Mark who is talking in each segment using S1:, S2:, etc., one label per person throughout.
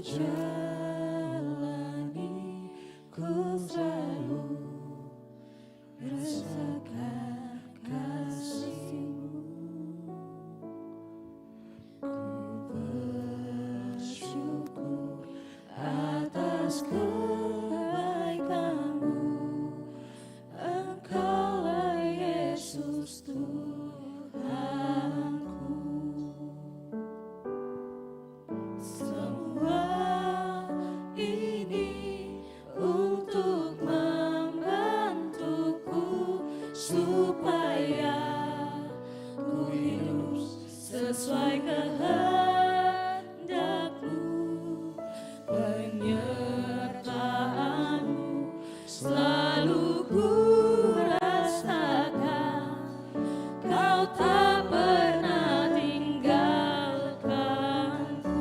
S1: jalani, ku selalu rasakan kasih-Mu. Ku bersyukur atas kebaikan-Mu. Engkaulah Yesus Tuhanku. Semua ini untuk membantuku supaya ku hidup sesuai kehendak-Mu. Penyertaan-Mu selalu ku rasakan, Kau tak pernah tinggalkanku.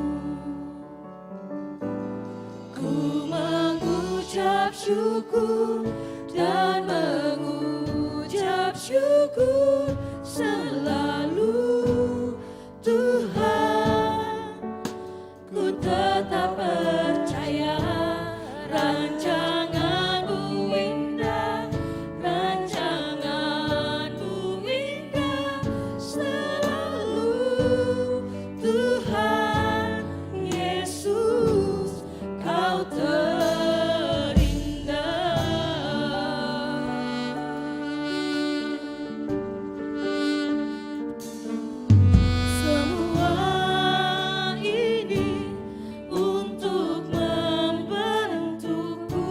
S1: Ku mengucap syukur dan mengucap syukur selalu, Tuhan. Ku tetap percaya rancangan-Mu indah, rancangan-Mu indah selalu, Tuhan Yesus, Kau Semua ini untuk membentukku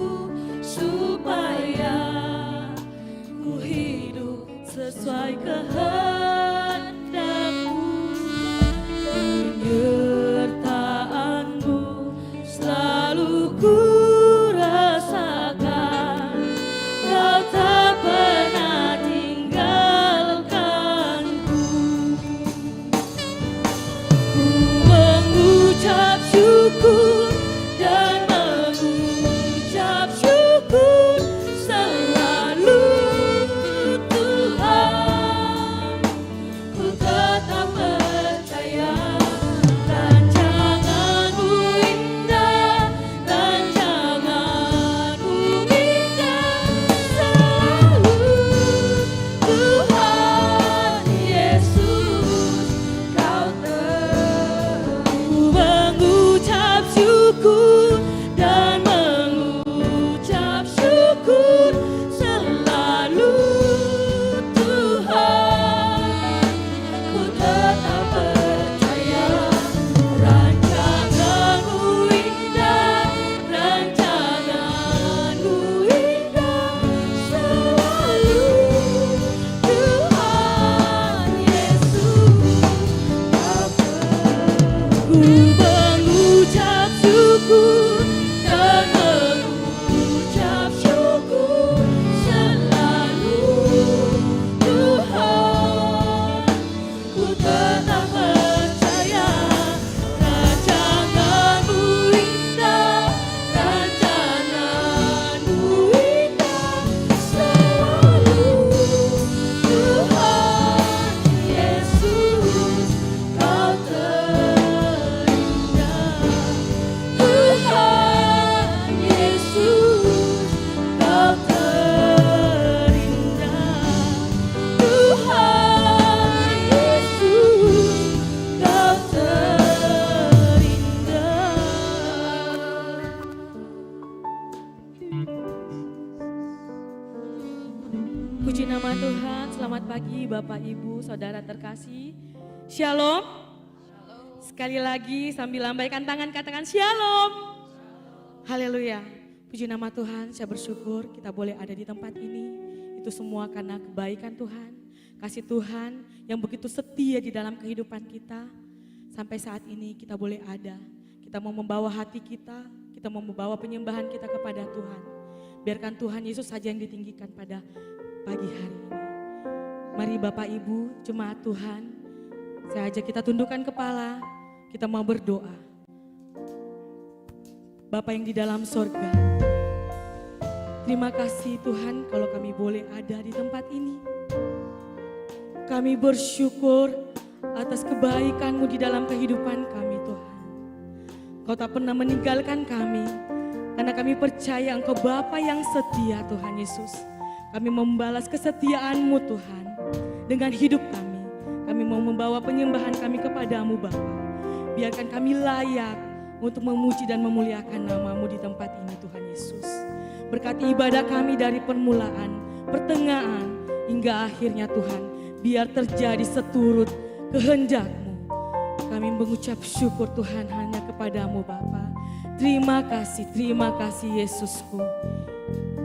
S1: supaya ku hidup sesuai kehendak-Mu. Penyertaan-Mu selalu ku rasakan, Kau tak pernah tinggalkanku. Ku mengucap syukur dan mengucap syukur selalu, Tuhan. Ku tetap percaya rancangan-Mu indah, rancangan-Mu indah selalu, Tuhan Yesus, Kau mengucap syukur dan mengucap syukur selalu, Tuhan. Ku tetap percaya rancangan-Mu indah, rancangan-Mu indah selalu, Tuhan Yesus, Kau ku mengucap syukur dan mengucap syukur selalu, Tuhan. Ku tetap percaya rancangan-Mu indah, rancangan-Mu indah selalu, Tuhan Yesus, Kau terindah. Tuhan Yesus, Kau terindah. Tuhan Yesus, Kau terindah.
S2: Puji nama Tuhan, selamat pagi Bapak Ibu Saudara terkasih. Shalom. Sekali lagi sambil lambaikan tangan katakan shalom. Haleluya. Puji nama Tuhan, saya bersyukur kita boleh ada di tempat ini. Itu semua karena kebaikan Tuhan, kasih Tuhan yang begitu setia di dalam kehidupan kita. Sampai saat ini kita boleh ada. Kita mau membawa hati kita mau membawa penyembahan kita kepada Tuhan. Biarkan Tuhan Yesus saja yang ditinggikan pada pagi hari ini. Mari Bapak Ibu, jemaat Tuhan, saya ajak kita tundukkan kepala, kita mau berdoa. Bapa yang di dalam sorga, terima kasih Tuhan kalau kami boleh ada di tempat ini. Kami bersyukur atas kebaikan-Mu di dalam kehidupan kami Tuhan. Engkau tak pernah meninggalkan kami. Karena kami percaya Engkau Bapa yang setia Tuhan Yesus. Kami membalas kesetiaan-Mu Tuhan dengan hidup kami. Kami mau membawa penyembahan kami kepadamu Bapa. Biarkan kami layak untuk memuji dan memuliakan nama-Mu di tempat ini Tuhan Yesus. Berkati ibadah kami dari permulaan, pertengahan, hingga akhirnya Tuhan. Biar terjadi seturut kehendak-Mu. Kami mengucap syukur Tuhan hanya kepadamu Bapa. Terima kasih Yesusku.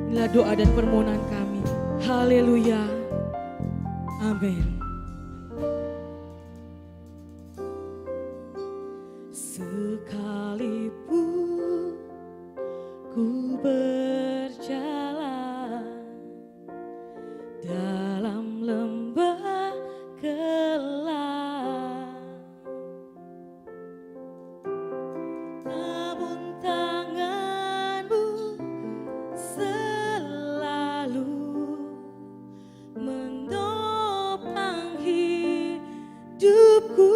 S2: Inilah doa dan permohonan kami. Haleluya. Amin. Sekalipun ku berjalan dalam lembah gelap, namun tangan-Mu selalu menopang hidupku.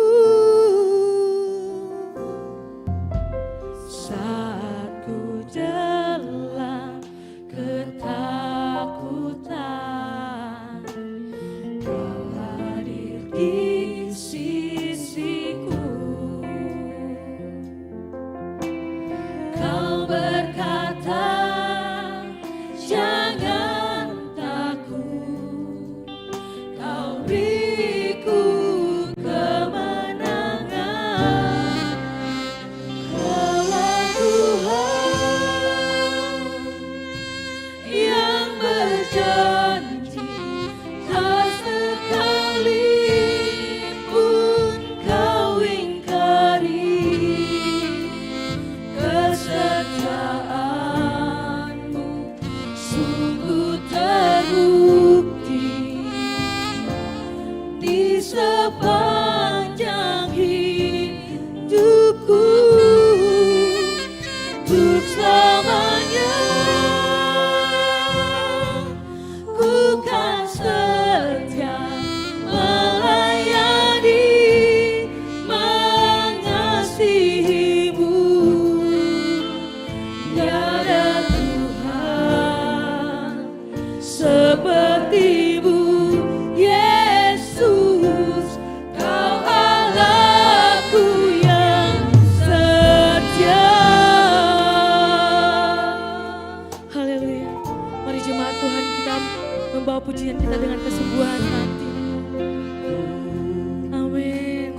S2: Saat ku dalam ketakutan, Kau hadir di sisiku. Kau berkata, jangan takut, Kau beriku kemenangan. Kaulah Tuhan yang berjanji, tak sekalipun Kau ingkari. Kesetiaan-Mu sungguh terbukti di sepanjang hidupku. Untuk selamanya ku kan setia melayani, mengasihi-Mu. Tiada Tuhan seperti-Mu, Yesus. Kau Allahku yang setia. Haleluya. Mari jemaat Tuhan, kita membawa pujian kita dengan kesungguhan hati. Amin.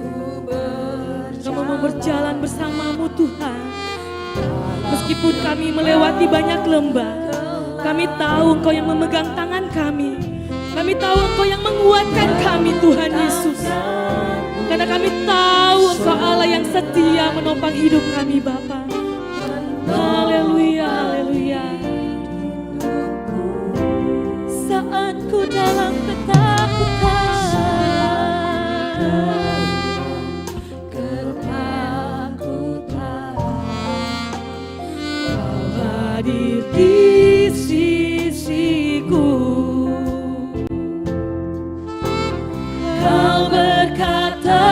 S2: Kami mau berjalan bersama-Mu Tuhan. Meskipun kami melewati banyak lembah, kami tahu Engkau yang memegang tangan kami. Kami tahu Engkau yang menguatkan kami Tuhan Yesus. Karena kami tahu Engkau Allah yang setia menopang hidup kami Bapa. Haleluya, haleluya. Saat ku dalam ketakutan, Kau hadir di sisiku. Kau berkata,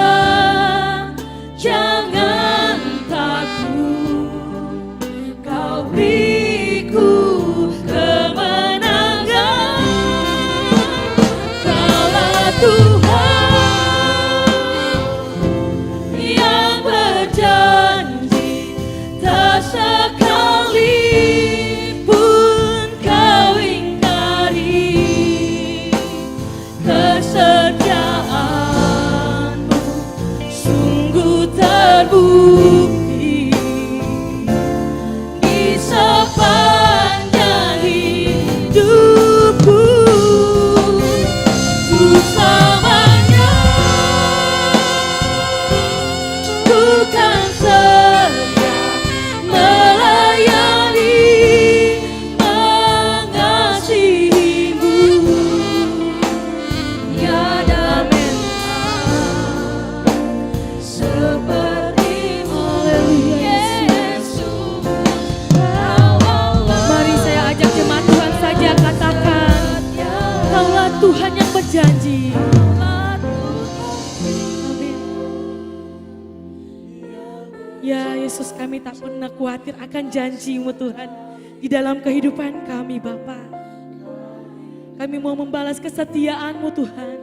S2: jangan takut, Kau beriku kemenangan. Kaulah Tuhan yang berjanji, tak sekalipun Kau ingkari. Kesetiaan-Mu sungguh terbukti di sepanjang hidupku. Untuk selamanya ku kan setia melayani, mengasihi-Mu. Tiada seperti-Mu, Yesus. Mari saya ajak jemaat Tuhan saja katakan, Kaulah Tuhan yang berjanji. Amin. Ya Yesus. Yesus, kami tak pernah khawatir akan janji-Mu Tuhan di dalam kehidupan kami Bapa. Kami mau membalas kesetiaan-Mu Tuhan.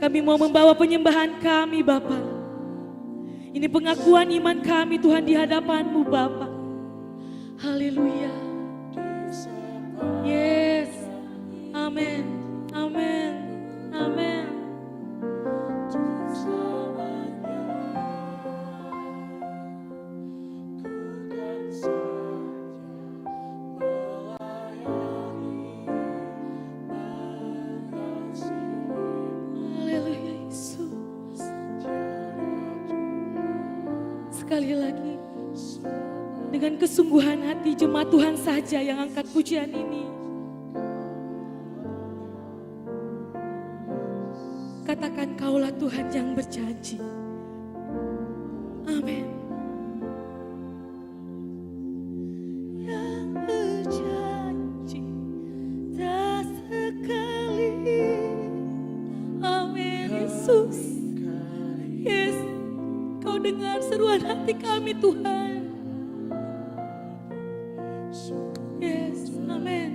S2: Kami mau membawa penyembahan kami Bapa. Ini pengakuan iman kami Tuhan di hadapan-Mu Bapa. Haleluya. Yes. Amin. Amin. Amin. Haleluya Yesus. Sekali lagi, dengan kesungguhan hati jemaat Tuhan saja yang angkat pujian ini. Katakan, Kaulah Tuhan yang berjanji. Amin. Yang berjanji tak sekali. Amin Yesus. Yes, Kau dengar seruan hati kami Tuhan. Yes, amin.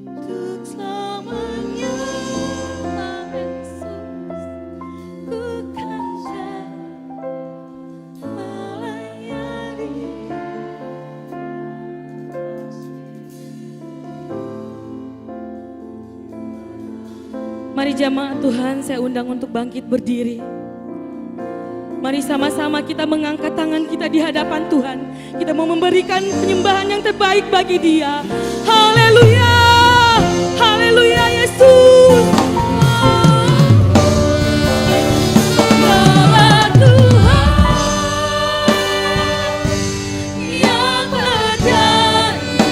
S2: Untuk selamanya, amin Yesus, ku kan melayani. Mari jamaah Tuhan, saya undang untuk bangkit berdiri. Mari sama-sama kita mengangkat tangan kita di hadapan Tuhan. Kita mau memberikan penyembahan yang terbaik bagi Dia. Haleluya, haleluya Yesus. Kaulah Tuhan yang berjanji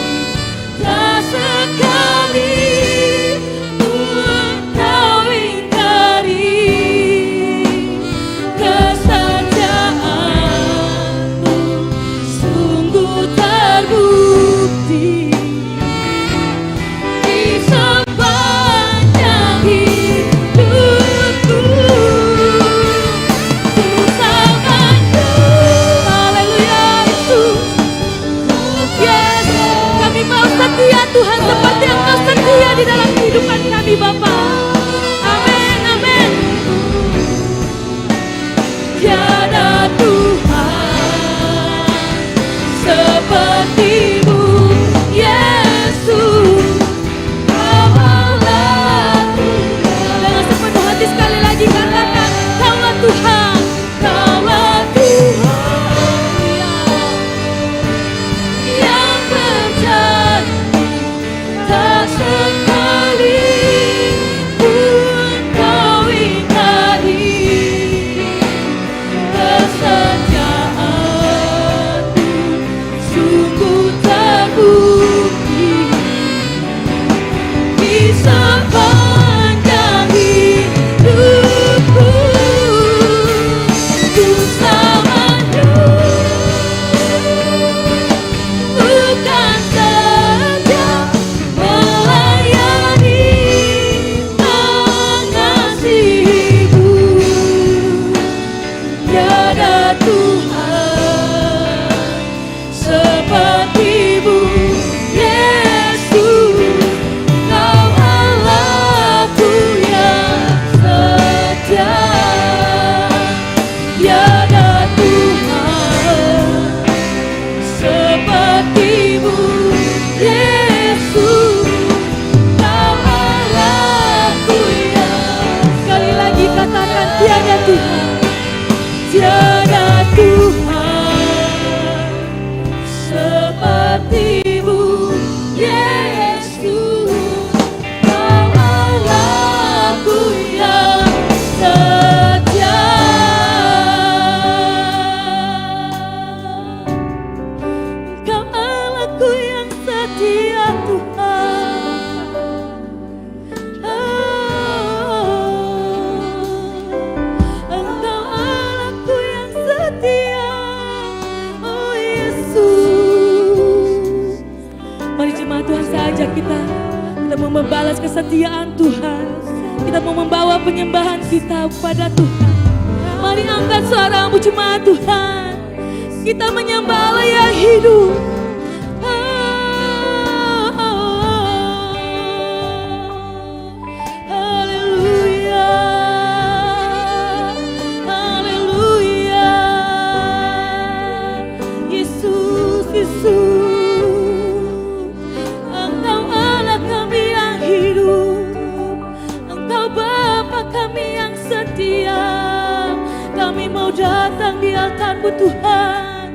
S2: tak sekali. Tuhan seperti yang Kau setia di dalam kehidupan kami Bapa. Amin, amin. Tiada Tuhan seperti-Mu Yesus. Kaulah Tuhan. Dengan sepenuh hati sekali lagi katakan, Kaulah Tuhan, Kaulah Tuhan yang berjanji tak sekali pun Kau ingkari. Kesetiaan-Mu sungguh terbukti di sepanjang hidupku. Ku selamanya bukan saja melayani, mengasihi-Mu. Tiada Tuhan seperti-Mu Yesus. Kau Allahku yang setia. Tiada Tuhan seperti-Mu Yesus. Kau Allahku yang. Sekali lagi katakan, tiada Tuhan, tiada Tuhan kesetiaan Tuhan. Kita mau membawa penyembahan kita kepada Tuhan. Mari angkat suaramu jemaat Tuhan. Kita menyembah Allah yang hidup. Haleluya. Haleluya. Yesus, Yesus. Engkau Allah kami yang hidup. Engkau Bapa kami yang setia. Kami mau datang di altar-Mu Tuhan.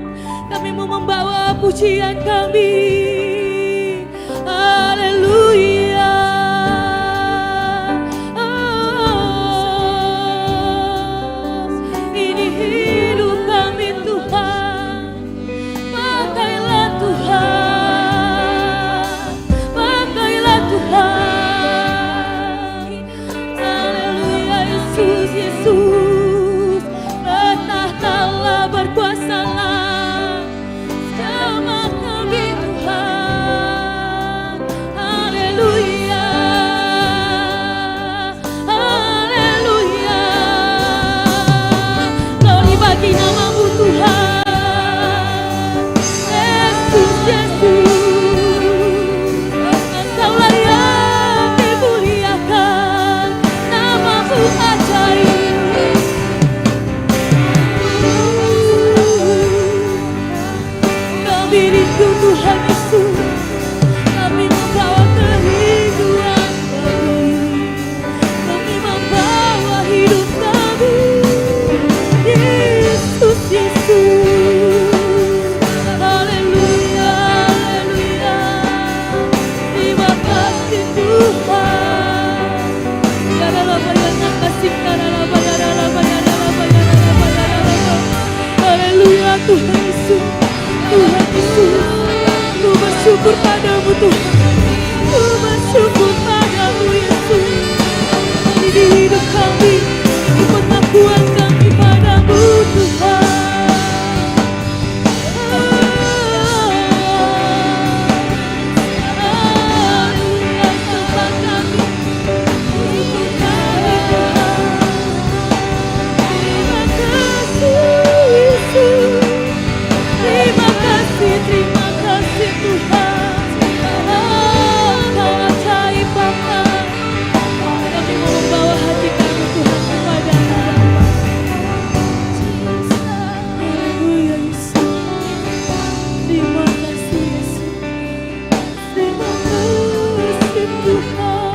S2: Kami mau membawa pujian kami. Haleluya. Ini hidup kami Tuhan. Pakailah Tuhan. Pakailah Tuhan. Haleluya. Yesus, Yesus. Bertahtalah, berkuasalah. Sama kami Tuhan. Haleluya. Haleluya. Glory bagi nama-Mu Tuhan. Yesus, Yesus. Engkaulah yang dimuliakan. Nama-Mu ajaib. Kami rindu Tuhan Yesus. Kami membawa kerinduan kami. Kami membawa hidup kami. Yesus, Yesus. Haleluya, haleluya. Terima kasih Tuhan. Ya dalam bayarnya kasih, dalam bayar. Haleluya Tuhan Yesus. Tuhan Yesus, ku bersyukur padamu Tuhan. Ku bersyukur padamu Yesus. Di hidup kami, di pengakuan kami padamu Tuhan. Haleluya, sembah kami. Untuk kami Tuhan. Terima kasih Yesus. Terima kasih Tuhan. Kau ajaib Bapa. Kami mau membawa hati kami Tuhan kepada-Mu. Haleluya Yesus. Terima kasih Yesus. Terima kasih Tuhan.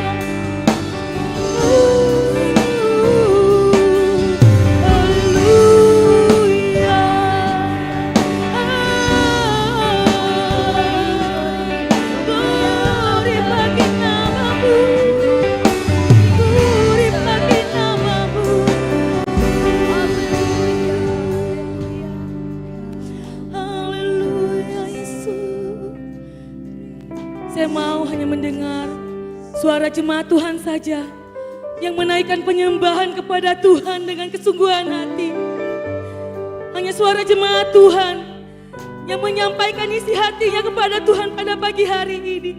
S2: Glory bagi nama-Mu. Glory bagi nama-Mu. Haleluya Yesus. Saya mau hanya mendengar suara jemaat Tuhan saja yang menaikkan penyembahan kepada Tuhan dengan kesungguhan hati. Hanya suara jemaat Tuhan yang menyampaikan isi hatinya kepada Tuhan pada pagi hari ini.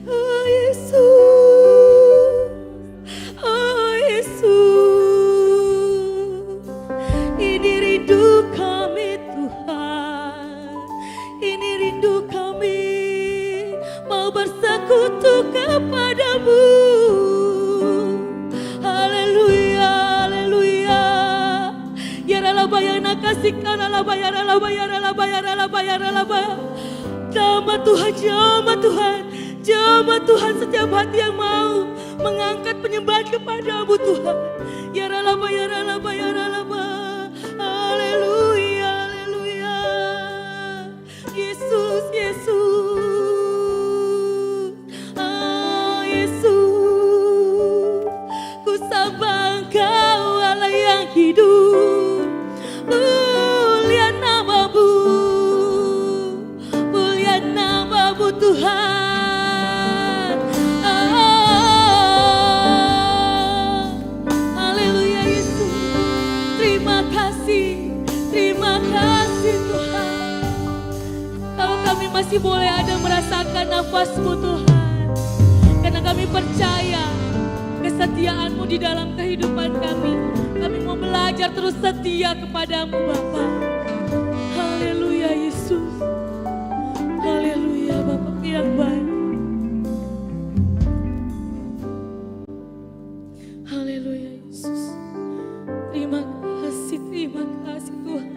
S2: Oh Yesus, oh Yesus, ini rindu kami Tuhan, ini rindu kami mau bersekutu kepadamu. Haleluya, haleluya. Ya rala bayana kasihkan ala bayar. Jamaah Tuhan, jamaah Tuhan, jamaah Tuhan setiap hati yang mau mengangkat penyembahan kepadamu Tuhan. Ya rala bayar. Haleluya, haleluya. Yesus, Yesus. Oh Yesus. Ku sembah Engkau Allah yang hidup. Mulia nama-Mu. Mulia nama-Mu Tuhan. Haleluya Yesus. Terima kasih Tuhan. Kalau kami masih boleh ada merasakan nafas-Mu Tuhan. Karena kami percaya kesetiaan-Mu di dalam kehidupan kami. Kami mau belajar terus setia kepadamu Bapa. Haleluya Yesus. Haleluya Bapa yang baik. Haleluya Yesus. Terima kasih Tuhan.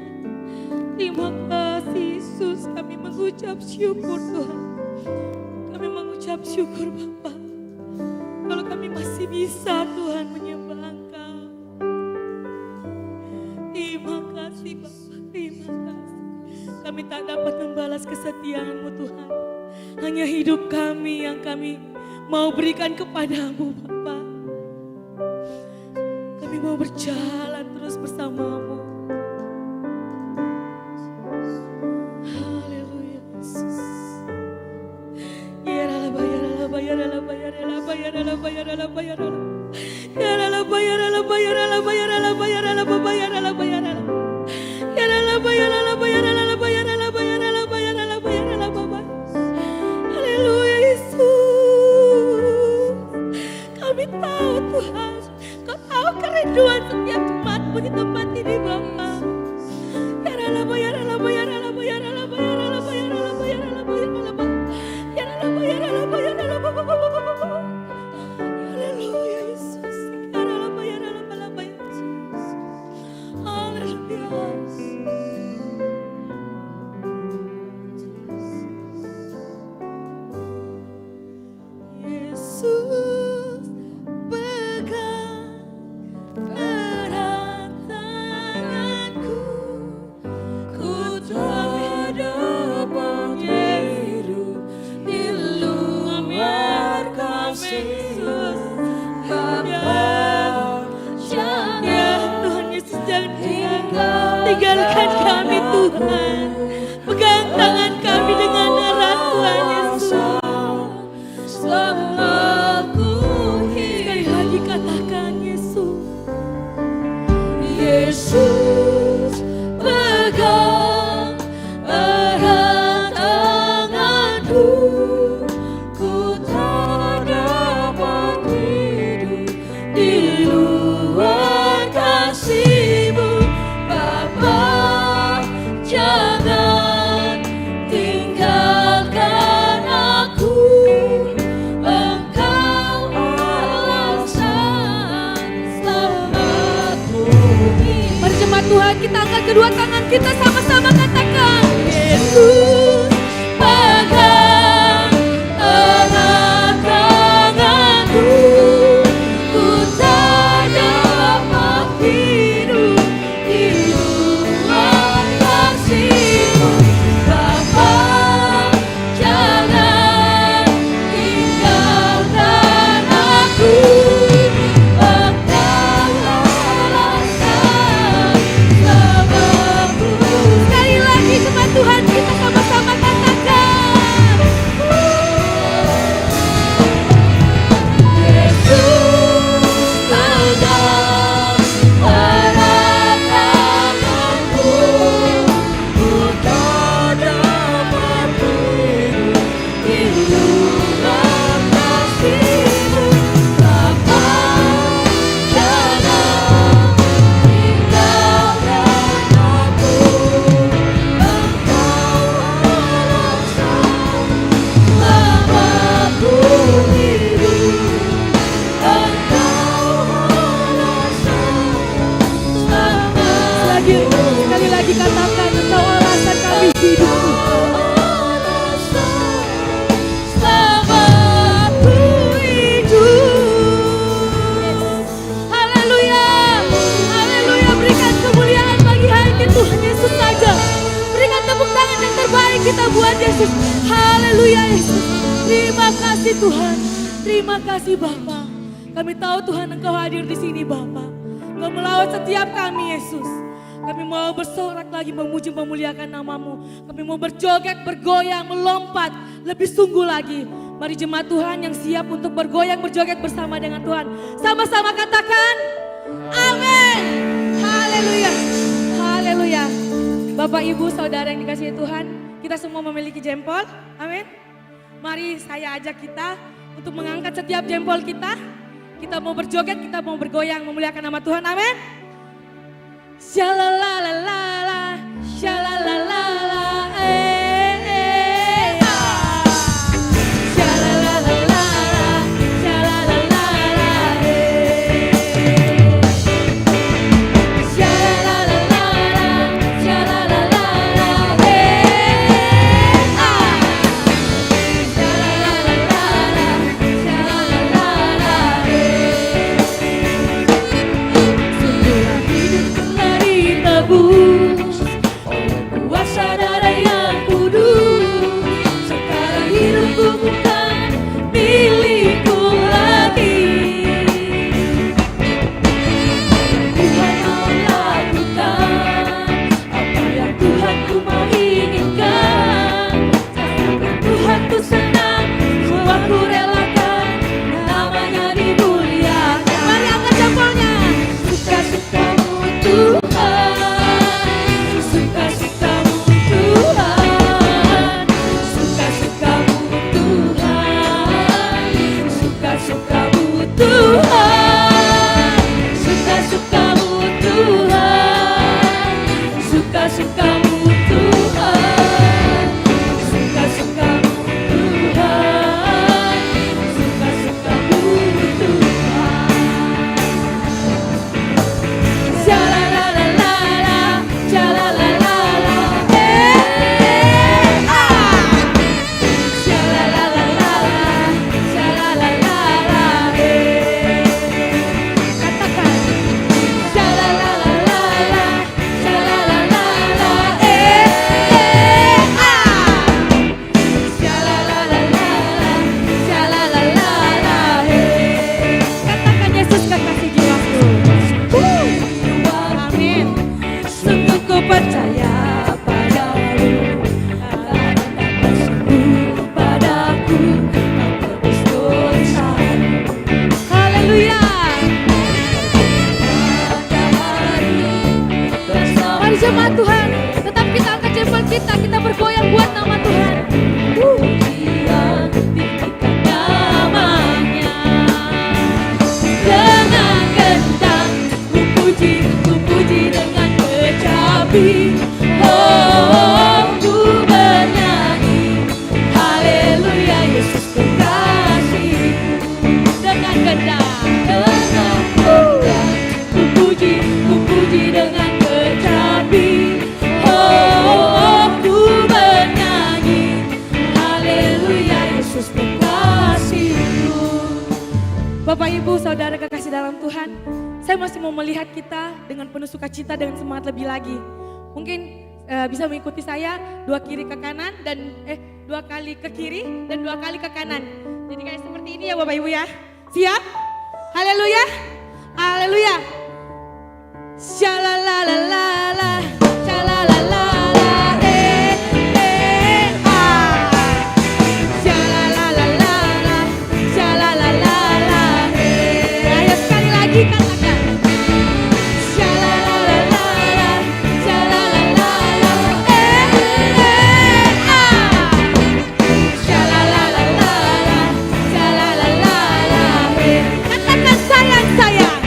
S2: Terima kasih Yesus. Kami mengucap syukur Tuhan. Kami mengucap syukur Bapa. Kalau kami masih bisa Tuhan menyembah Engkau. Terima kasih Bapa. Terima kasih. Kami tak dapat membalas kesetiaan-Mu Tuhan. Hanya hidup kami yang kami mau berikan kepadamu Bapa. Kami mau berjalan terus bersamamu. Haleluya Yesus. Haleluya Yesus. Kami tahu Tuhan, Kau tahu kerinduan setiap jemaat-Mu di tempat ini Bapa. Haleluya Yesus. Yesus pegang erat tanganku, ku tak dapat hidup di luar kasih Bapa. Ya Tuhan Yesus, jangan tinggalkan kami Tuhan. Pegang tangan kami dengan erat Tuhan Yesus. Sekali lagi katakan Yesus. Yesus pegang erat tanganku, ku tak dapat hidup di luar kasih-Mu Bapa. Jangan tinggalkan aku, Engkau alasan selamatku. Mari jemaat Tuhan, kita angkat kedua tangan kita sama-sama katakan Yesus pegang erat tanganku, ku tak dapat hidup di luar kasih-Mu Bapa. Jangan tinggalkan aku, Engkau alasan selamatku. Sekali lagi jemaat Tuhan, kita sama-sama katakan Yesus pegang erat tanganku, ku tak dapat hidup di luar kasih-Mu Bapa. Jangan tinggalkan aku, Engkau alasan selamatku hidup. Engkau alasan selamatku. Sekali lagi katakan, Engkau alasan kami hidup. Selamatku hidup. Haleluya. Haleluya. Berikan kemuliaan bagi hanya Tuhan Yesus saja. Berikan tepuk tangan yang terbaik kita buat Yesus. Haleluya Yesus. Terima kasih Tuhan. Terima kasih Bapa. Kami tahu Tuhan Engkau hadir di sini Bapa. Engkau melawat setiap kami Yesus. Kami mau bersorak lagi memuji memuliakan nama-Mu. Kami mau berjoget, bergoyang, melompat lebih sungguh lagi. Mari jemaat Tuhan yang siap untuk bergoyang, berjoget bersama dengan Tuhan. Sama-sama katakan amin. Haleluya. Haleluya. Bapak, Ibu, Saudara yang dikasihi Tuhan, kita semua memiliki jempol. Amin. Mari saya ajak kita untuk mengangkat setiap jempol kita. Kita mau berjoget, kita mau bergoyang, memuliakan nama Tuhan, amin. Shalalalala, shalalalala, shalalalala, shalalalala, shalalalala, shalalalala, Setelah hidupku telah ditebus oleh kuasa darah yang kudus, sekarang hidupku bukan milikku lagi. Tuhan mau lakukan apa yang Tuhan ku mau inginkan. Sampai Tuhan ku senang, semua ku relakan, namanya dimuliakan. Mari angkat jempolnya. Suka-sukamu Tuhan, suka-sukamu Tuhan, suka-sukamu Tuhan, suka-sukamu Tuhan, suka-sukamu Tuhan, suka-sukamu Tuhan, suka-sukamu Tuhan, suka-sukamu Tuhan. Shalalalala, shalalalala, shalalalala, shalalalala, katakan. Shalalalala, shalalalala, shalalalala, shalalalala, katakan Yesus kekasih jiwaku. Amin. Sungguh ku percaya padamu, akan dapat sembuh padaku, kau tebus dosamu. Haleluya. Mari jemaat Tuhan, tetap kita angkat jempol kita bergoyang buat nama Tuhan. Pujian tinggikan namanya. Dengan gendang ku puji dengan kecapi. Oh, ku bernyanyi haleluya Yesus kekasihku. Dengan gendang ku puji dengan kecapi. Oh, ku bernyanyi haleluya Yesus kekasihku. Bapak Ibu Saudara kekasih dalam Tuhan, saya masih mau melihat kita dengan penuh sukacita, dengan semangat lebih lagi. Mungkin bisa mengikuti saya 2 kiri ke kanan dan 2 kali ke kiri dan 2 kali ke kanan. Jadi kayak seperti ini ya Bapak Ibu ya. Siap? Haleluya. Haleluya. Shalalalala, shalalalala, shalalalala, shalalalala. Ayo sekali lagi katakan. Shalalalala, shalalalala, shalalalala, shalalalala. Katakan sayang, sayang.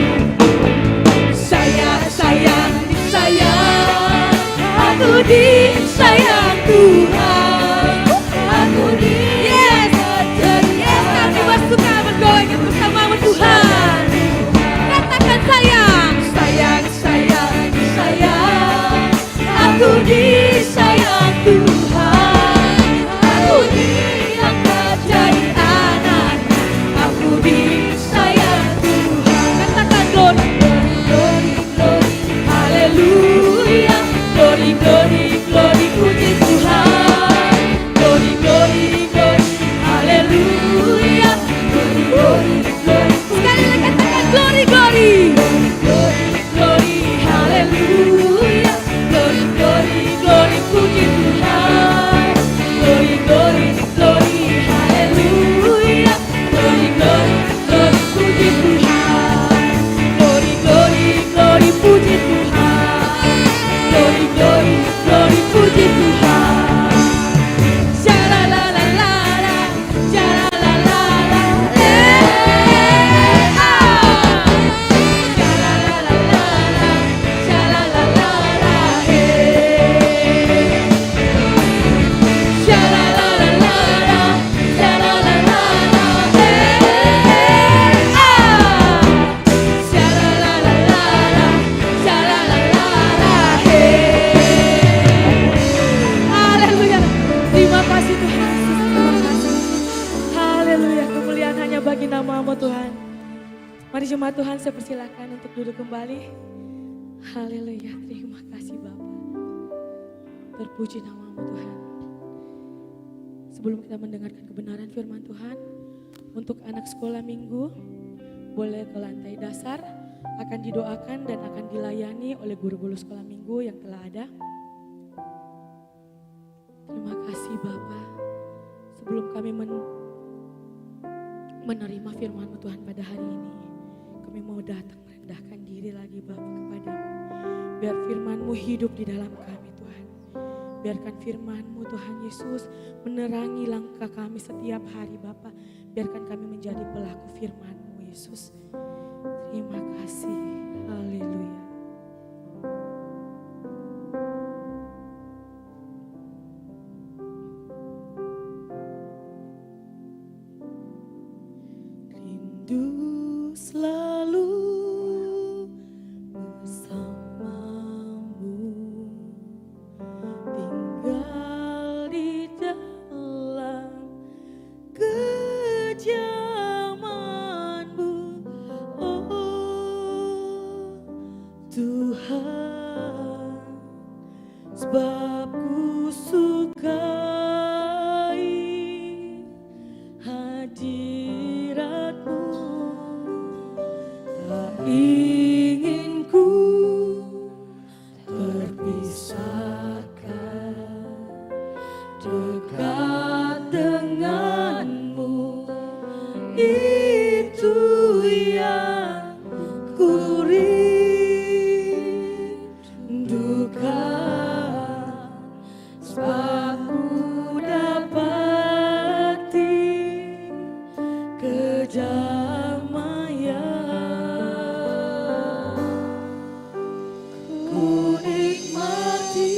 S2: Sayang, sayang, disayang. Aku disayang Tuhan. Aku yes, kami bersuka bergoyang bersama Tuhan. Katakan sayang, sayang, sayang, disayang. Aku disayang Tuhan. Aku diangkat jadi anak-Nya. Aku disayang Tuhan. Katakan glory, glory, glory, glory, haleluya. Glory, glory, glory, puji Jemaat Tuhan, saya persilakan untuk duduk kembali. Haleluya, terima kasih Bapa. Terpuji namamu Tuhan. Sebelum kita mendengarkan kebenaran firman Tuhan, untuk anak sekolah minggu, boleh ke lantai dasar, akan didoakan dan akan dilayani oleh guru-guru sekolah minggu yang telah ada. Terima kasih Bapa. Sebelum kami menerima firman-Mu Tuhan pada hari ini, kami mau datang merendahkan diri lagi Bapa kepadamu. Biar firman-Mu hidup di dalam kami Tuhan. Biarkan firman-Mu Tuhan Yesus menerangi langkah kami setiap hari Bapa. Biarkan kami menjadi pelaku firman-Mu Yesus. Terima kasih. Haleluya. Rindu selalu bersamamu, tinggal di dalam kediaman-Mu, oh Tuhan, sebab ku sukai hadirat-Mu. Tak ingin ku terpisahkan dekat denganmu, itu yang ku rindukan, sebab ku dapati kedamaian. Ku nikmati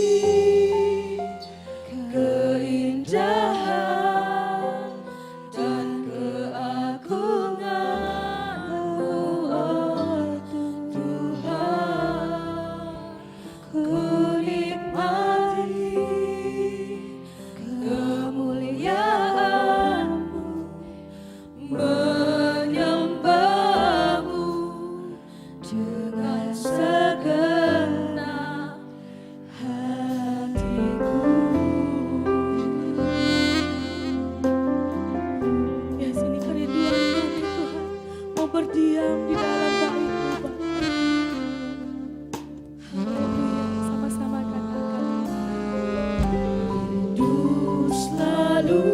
S2: keindahan dan keagungan-Mu, oh Tuhan. Ku nikmati kemuliaan-Mu, menyembah-Mu dengan segenap hatiku. Ya, sini kerinduan kami Tuhan, mau berdiam di dalam bait-Mu Bapa. Haleluya, sama-sama katakan. Rindu selalu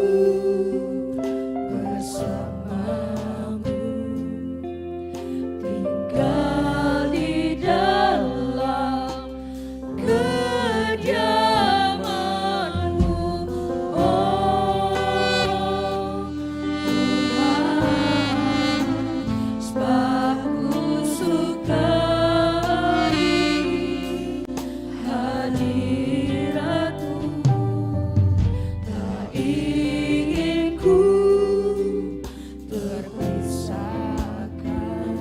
S2: bersamamu, tinggal di dalam kediaman-Mu, oh Tuhan, sebab ku sukai hadirat-Mu. Tak ingin ku terpisahkan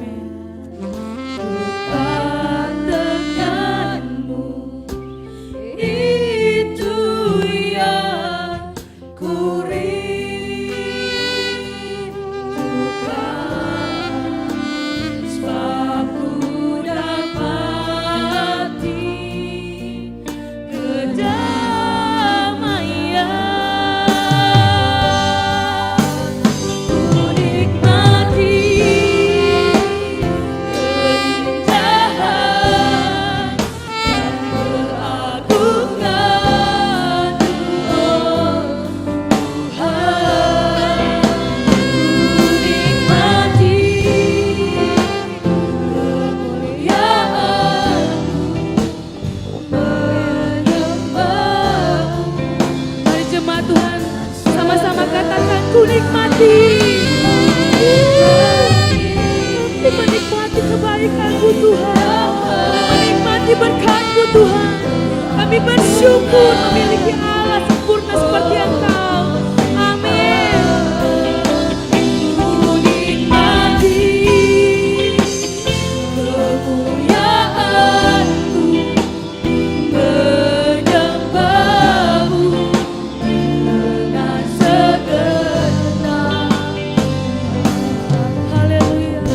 S2: dekat denganmu, itu yang ku rindukan, sebab ku dapati kedamaian. Ku nikmati keindahan dan keagungan-Mu, oh Tuhan. Ku nikmati kemuliaan-Mu, menyembah-Mu. Mari jemaat Tuhan, sama-sama katakan, ku nikmati. Kami menikmati kebaikan-Mu Tuhan, kami menikmati berkat-Mu Tuhan. Kami bersyukur memiliki Allah sempurna seperti Engkau. Amin. Ku nikmati kemuliaan-Mu, menyembah-Mu dengan segenap. Haleluya.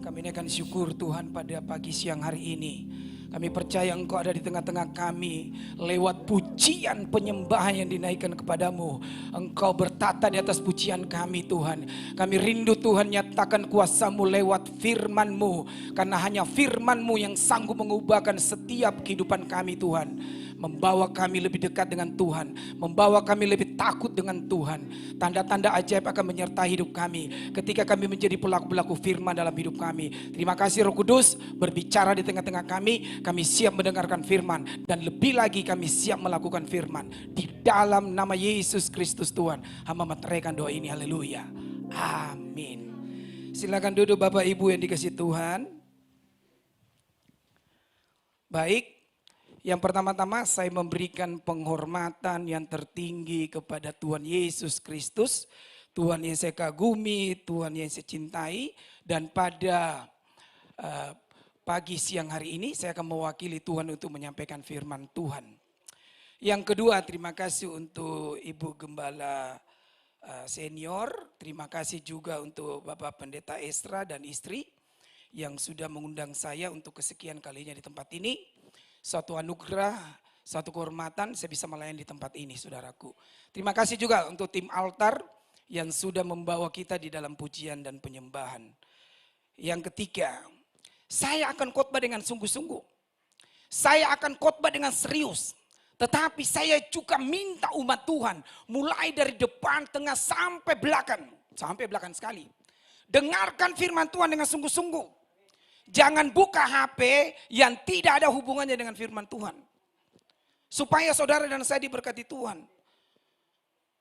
S3: Kami naikkan syukur Tuhan pada pagi siang hari ini. Kami percaya Engkau ada di tengah-tengah kami. Lewat pujian penyembahan yang dinaikkan kepadamu, Engkau bertata di atas pujian kami Tuhan. Kami rindu Tuhan nyatakan kuasa-Mu lewat firman-Mu. Karena hanya firman-Mu yang sanggup mengubahkan setiap kehidupan kami Tuhan. Membawa kami lebih dekat dengan Tuhan, membawa kami lebih takut dengan Tuhan. Tanda-tanda ajaib akan menyertai hidup kami ketika kami menjadi pelaku-pelaku firman dalam hidup kami. Terima kasih Roh Kudus berbicara di tengah-tengah kami siap mendengarkan firman dan lebih lagi kami siap melakukan firman. Di dalam nama Yesus Kristus Tuhan, hamba meteraikan doa ini, haleluya, amin. Silakan duduk Bapak Ibu yang dikasihi Tuhan. Baik. Yang pertama-tama saya memberikan penghormatan yang tertinggi kepada Tuhan Yesus Kristus. Tuhan yang saya kagumi, Tuhan yang saya cintai. Dan pada pagi siang hari ini saya akan mewakili Tuhan untuk menyampaikan firman Tuhan. Yang kedua, terima kasih untuk Ibu Gembala senior. Terima kasih juga untuk Bapak Pendeta Esra dan istri yang sudah mengundang saya untuk kesekian kalinya di tempat ini. Suatu anugerah, suatu kehormatan saya bisa melayani di tempat ini saudaraku. Terima kasih juga untuk tim altar yang sudah membawa kita di dalam pujian dan penyembahan. Yang ketiga, saya akan khotbah dengan sungguh-sungguh. Saya akan khotbah dengan serius. Tetapi saya juga minta umat Tuhan mulai dari depan, tengah sampai belakang. Sampai belakang sekali. Dengarkan firman Tuhan dengan sungguh-sungguh. Jangan buka HP yang tidak ada hubungannya dengan firman Tuhan. Supaya saudara dan saya diberkati Tuhan.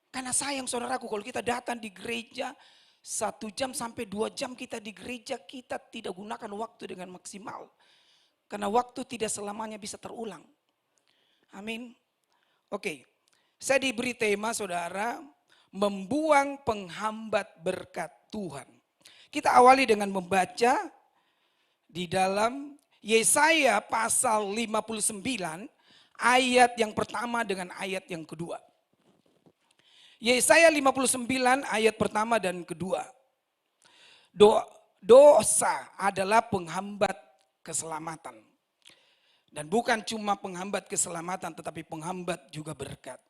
S3: Karena sayang saudaraku, kalau kita datang di gereja 1 jam sampai 2 jam kita di gereja, kita tidak gunakan waktu dengan maksimal. Karena waktu tidak selamanya bisa terulang. Amin. Oke, saya diberi tema saudara, membuang penghambat berkat Tuhan. Kita awali dengan membaca di dalam Yesaya pasal 59 ayat yang pertama dengan ayat yang kedua. Yesaya 59 ayat pertama dan kedua. Dosa adalah penghambat keselamatan. Dan bukan cuma penghambat keselamatan tetapi penghambat juga berkat.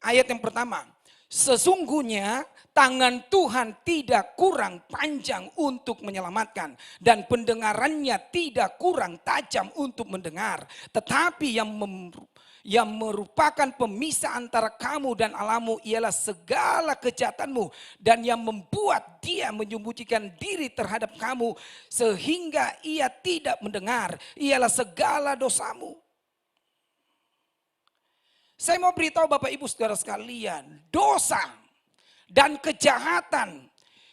S3: Ayat yang pertama. Sesungguhnya tangan Tuhan tidak kurang panjang untuk menyelamatkan. Dan pendengarannya tidak kurang tajam untuk mendengar. Tetapi yang merupakan pemisah antara kamu dan Allahmu ialah segala kejahatanmu. Dan yang membuat dia menyembunyikan diri terhadap kamu sehingga ia tidak mendengar ialah segala dosamu. Saya mau beritahu Bapak Ibu Saudara sekalian, dosa dan kejahatan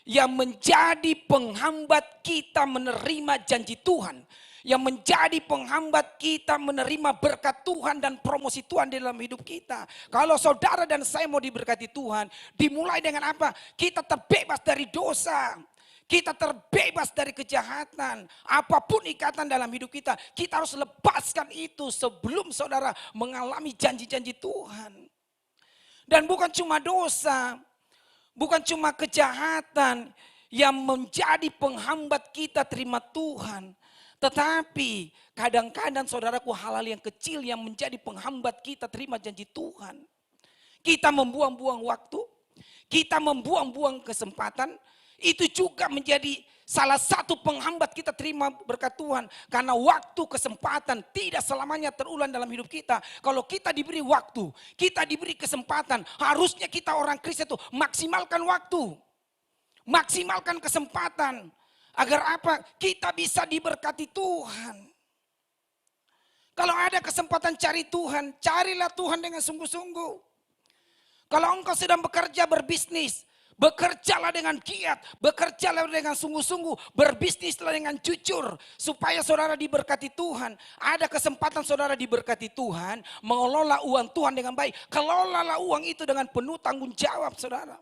S3: yang menjadi penghambat kita menerima janji Tuhan, yang menjadi penghambat kita menerima berkat Tuhan dan promosi Tuhan di dalam hidup kita. Kalau saudara dan saya mau diberkati Tuhan, dimulai dengan apa? Kita terbebas dari dosa. Kita terbebas dari kejahatan. Apapun ikatan dalam hidup kita, kita harus lepaskan itu sebelum saudara mengalami janji-janji Tuhan. Dan bukan cuma dosa, bukan cuma kejahatan yang menjadi penghambat kita terima Tuhan. Tetapi kadang-kadang saudaraku, hal-hal yang kecil yang menjadi penghambat kita terima janji Tuhan. Kita membuang-buang waktu, kita membuang-buang kesempatan. Itu juga menjadi salah satu penghambat kita terima berkat Tuhan. Karena waktu, kesempatan tidak selamanya terulang dalam hidup kita. Kalau kita diberi waktu, kita diberi kesempatan, harusnya kita orang Kristen itu maksimalkan waktu. Maksimalkan kesempatan. Agar apa? Kita bisa diberkati Tuhan. Kalau ada kesempatan cari Tuhan, carilah Tuhan dengan sungguh-sungguh. Kalau engkau sedang bekerja, berbisnis, bekerjalah dengan giat, bekerjalah dengan sungguh-sungguh, berbisnislah dengan jujur, supaya saudara diberkati Tuhan. Ada kesempatan saudara diberkati Tuhan, mengelola uang Tuhan dengan baik. Kelolalah uang itu dengan penuh tanggung jawab saudara.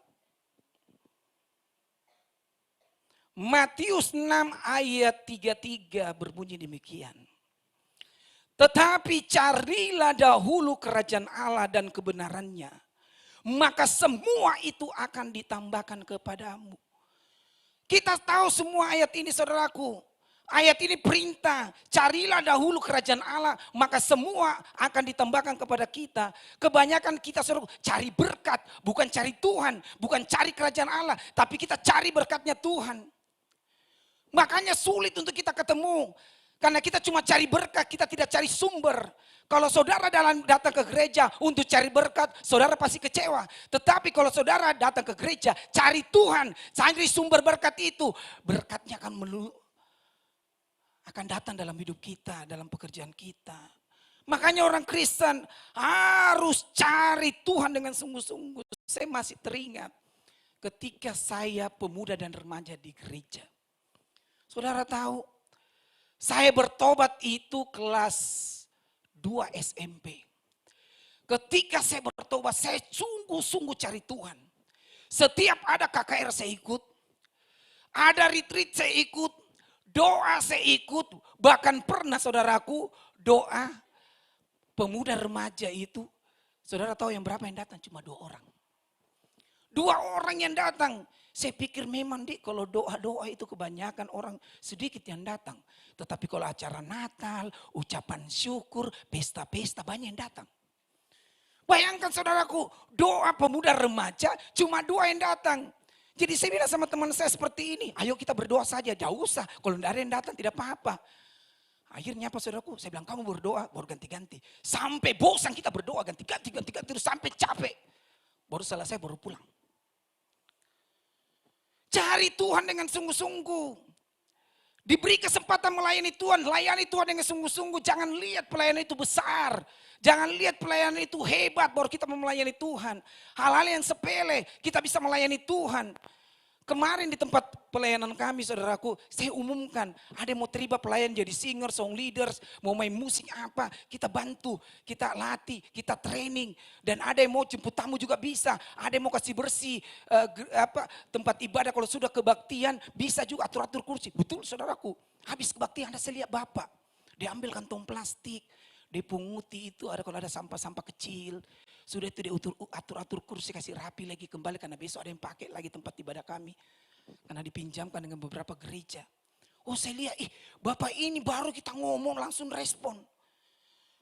S3: Matius 6 ayat 33 berbunyi demikian. Tetapi carilah dahulu kerajaan Allah dan kebenarannya, maka semua itu akan ditambahkan kepadamu. Kita tahu semua ayat ini saudaraku. Ayat ini perintah, carilah dahulu kerajaan Allah, maka semua akan ditambahkan kepada kita. Kebanyakan kita saudaraku cari berkat, bukan cari Tuhan, bukan cari kerajaan Allah, tapi kita cari berkatnya Tuhan. Makanya sulit untuk kita ketemu, karena kita cuma cari berkat, kita tidak cari sumber. Kalau saudara datang ke gereja untuk cari berkat, saudara pasti kecewa. Tetapi kalau saudara datang ke gereja, cari Tuhan, cari sumber berkat itu, berkatnya akan datang dalam hidup kita, dalam pekerjaan kita. Makanya orang Kristen harus cari Tuhan dengan sungguh-sungguh. Saya masih teringat ketika saya pemuda dan remaja di gereja. Saudara tahu, saya bertobat itu kelas 2 SMP. Ketika saya bertobat, saya sungguh-sungguh cari Tuhan. Setiap ada KKR saya ikut, ada retreat saya ikut, doa saya ikut, bahkan pernah saudaraku doa pemuda remaja itu. Saudara tahu yang berapa yang datang? Cuma 2 orang. 2 orang yang datang. Saya pikir memang kalau doa-doa itu kebanyakan orang sedikit yang datang. Tetapi kalau acara Natal, ucapan syukur, pesta-pesta banyak yang datang. Bayangkan saudaraku, doa pemuda remaja cuma 2 yang datang. Jadi saya bilang sama teman saya seperti ini, ayo kita berdoa saja, jauh usah. Kalau tidak ada yang datang tidak apa-apa. Akhirnya apa saudaraku? Saya bilang kamu berdoa, baru ganti-ganti. Sampai bosan kita berdoa, ganti-ganti terus sampai capek. Baru selesai, baru pulang. Cari Tuhan dengan sungguh-sungguh. Diberi kesempatan melayani Tuhan, layani Tuhan dengan sungguh-sungguh. Jangan lihat pelayanan itu besar. Jangan lihat pelayanan itu hebat baru kita mau melayani Tuhan. Hal-hal yang sepele kita bisa melayani Tuhan. Kemarin di tempat pelayanan kami saudaraku, saya umumkan ada yang mau terlibat pelayan jadi singer, song leaders, mau main musik apa, kita bantu, kita latih, kita training. Dan ada yang mau jemput tamu juga bisa, ada yang mau kasih bersih tempat ibadah kalau sudah kebaktian bisa juga atur-atur kursi. Betul saudaraku, habis kebaktian saya lihat Bapak, diambil kantong plastik, dipunguti itu ada kalau ada sampah-sampah kecil. Sudah itu diatur-atur kursi, kasih rapi lagi kembali karena besok ada yang pakai lagi tempat ibadah kami. Karena dipinjamkan dengan beberapa gereja. Oh saya lihat, Bapak ini baru kita ngomong langsung respon.